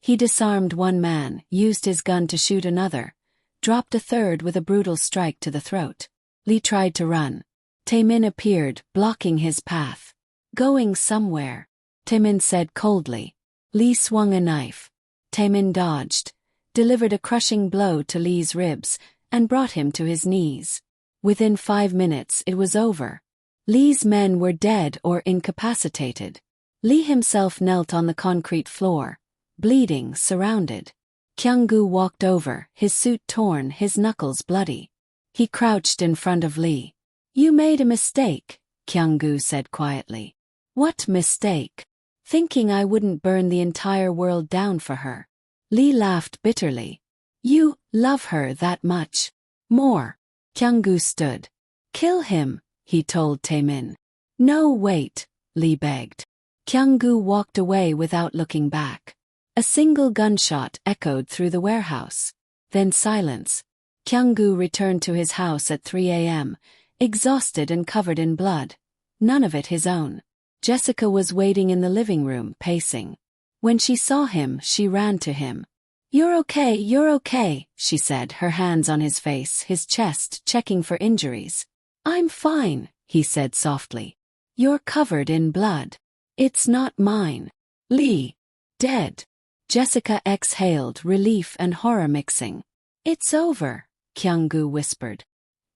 He disarmed 1 man, used his gun to shoot another, dropped a third with a brutal strike to the throat. Lee tried to run. Taemin appeared, blocking his path. Going somewhere. Taemin said coldly. Lee swung a knife. Taemin dodged, delivered a crushing blow to Lee's ribs, and brought him to his knees. Within 5 minutes it was over. Lee's men were dead or incapacitated. Lee himself knelt on the concrete floor, bleeding, surrounded. Kyung-gu walked over, his suit torn, his knuckles bloody. He crouched in front of Lee. You made a mistake, Kyung-gu said quietly. What mistake? Thinking I wouldn't burn the entire world down for her. Lee laughed bitterly. You love her that much? More. Kyung-gu stood. Kill him, he told Taemin. No, wait, Lee begged. Kyung-gu walked away without looking back. A single gunshot echoed through the warehouse. Then silence. Kyung-gu returned to his house at 3 a.m., exhausted and covered in blood. None of it his own. Jessica was waiting in the living room, pacing. When she saw him, she ran to him. You're okay, she said, her hands on his face, his chest, checking for injuries. I'm fine, he said softly. You're covered in blood. It's not mine. Lee. Dead. Jessica exhaled, relief and horror mixing. It's over, Kyung-gu whispered.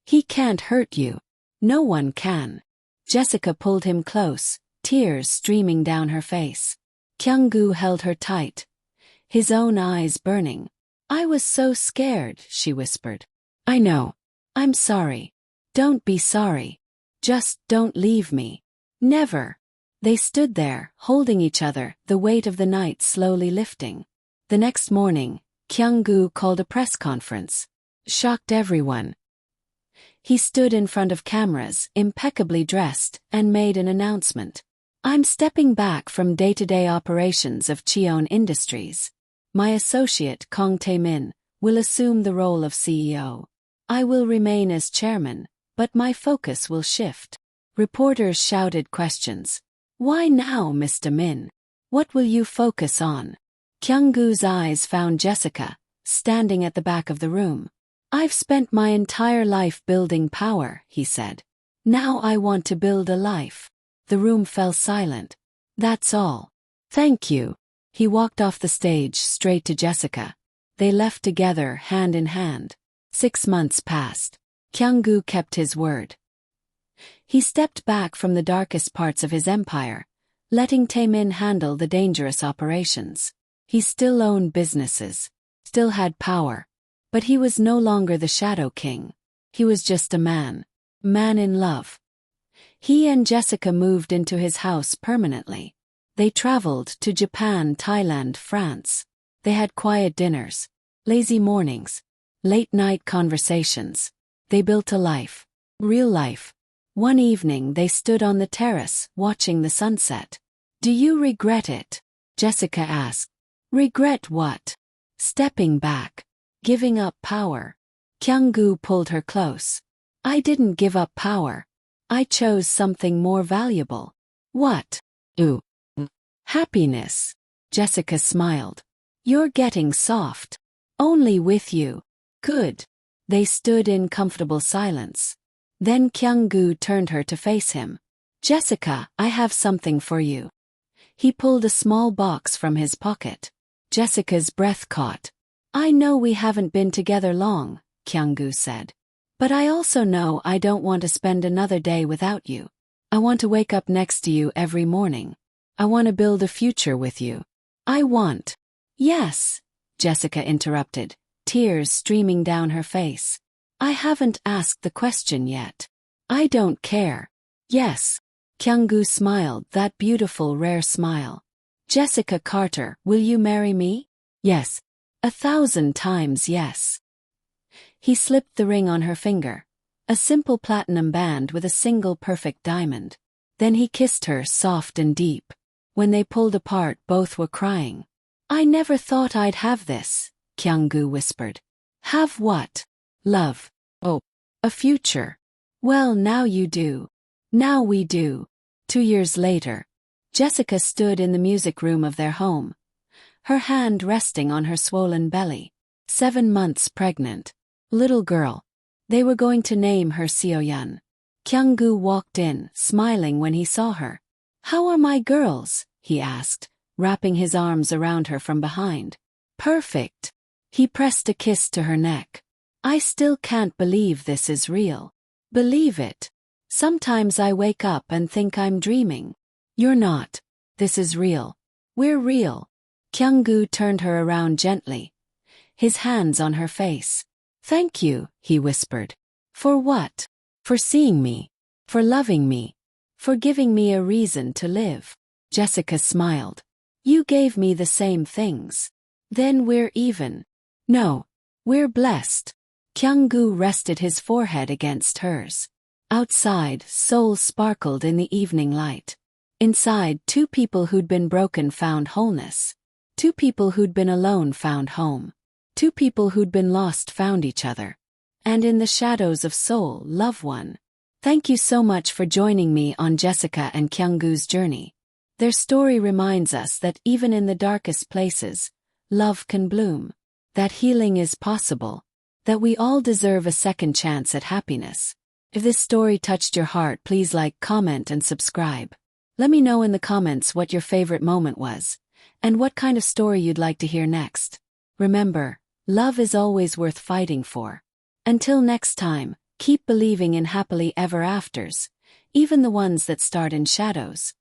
He can't hurt you. No one can. Jessica pulled him close, tears streaming down her face. Kyung-gu held her tight, his own eyes burning. I was so scared, she whispered. I know. I'm sorry. Don't be sorry. Just don't leave me. Never. They stood there, holding each other, the weight of the night slowly lifting. The next morning, Kyung-gu called a press conference. Shocked everyone. He stood in front of cameras, impeccably dressed, and made an announcement. I'm stepping back from day-to-day operations of Cheon Industries. My associate, Kong Tae-min, will assume the role of CEO. I will remain as chairman, but my focus will shift. Reporters shouted questions. Why now, Mr. Min? What will you focus on? Kyung-gu's eyes found Jessica, standing at the back of the room. I've spent my entire life building power, he said. Now I want to build a life. The room fell silent. That's all. Thank you. He walked off the stage straight to Jessica. They left together, hand in hand. 6 months passed. Kyung-gu kept his word. He stepped back from the darkest parts of his empire, letting Taemin handle the dangerous operations. He still owned businesses, still had power, but he was no longer the Shadow King. He was just a man in love. He and Jessica moved into his house permanently. They traveled to Japan, Thailand, France. They had quiet dinners, lazy mornings, late-night conversations. They built a life, real life, One evening they stood on the terrace, watching the sunset. "Do you regret it?" Jessica asked. "Regret what?" "Stepping back. Giving up power." Kyung-gu pulled her close. "I didn't give up power. I chose something more valuable." "What?" "Ooh. Happiness." Jessica smiled. "You're getting soft. Only with you." "Good." They stood in comfortable silence. Then Kyung-gu turned her to face him. "Jessica, I have something for you." He pulled a small box from his pocket. Jessica's breath caught. "I know we haven't been together long," Kyung-gu said. "But I also know I don't want to spend another day without you. I want to wake up next to you every morning. I want to build a future with you. I want—" "Yes," Jessica interrupted, tears streaming down her face. "I haven't asked the question yet." "I don't care." "Yes." Kyung-gu smiled, that beautiful rare smile. "Jessica Carter, will you marry me?" "Yes." 1,000 times yes." He slipped the ring on her finger, a simple platinum band with a single perfect diamond. Then he kissed her soft and deep. When they pulled apart, both were crying. "I never thought I'd have this," Kyung-gu whispered. "Have what?" "Love." "Oh, a future." "Well, now you do. Now we do." 2 years later, Jessica stood in the music room of their home, her hand resting on her swollen belly. 7 months pregnant. Little girl. They were going to name her Seo-yeon. Kyung-gu walked in, smiling when he saw her. "How are my girls?" he asked, wrapping his arms around her from behind. "Perfect." He pressed a kiss to her neck. "I still can't believe this is real." "Believe it. Sometimes I wake up and think I'm dreaming." "You're not. This is real. We're real." Kyung-gu turned her around gently, his hands on her face. "Thank you," he whispered. "For what?" "For seeing me. For loving me. For giving me a reason to live." Jessica smiled. "You gave me the same things. Then we're even." "No. We're blessed." Kyung-gu rested his forehead against hers. Outside, Seoul sparkled in the evening light. Inside, 2 people who'd been broken found wholeness. 2 people who'd been alone found home. 2 people who'd been lost found each other. And in the shadows of Seoul, love won. Thank you so much for joining me on Jessica and Kyung-gu's journey. Their story reminds us that even in the darkest places, love can bloom. That healing is possible. That we all deserve a second chance at happiness. If this story touched your heart, please like, comment, and subscribe. Let me know in the comments what your favorite moment was, and what kind of story you'd like to hear next. Remember, love is always worth fighting for. Until next time, keep believing in happily ever afters, even the ones that start in shadows.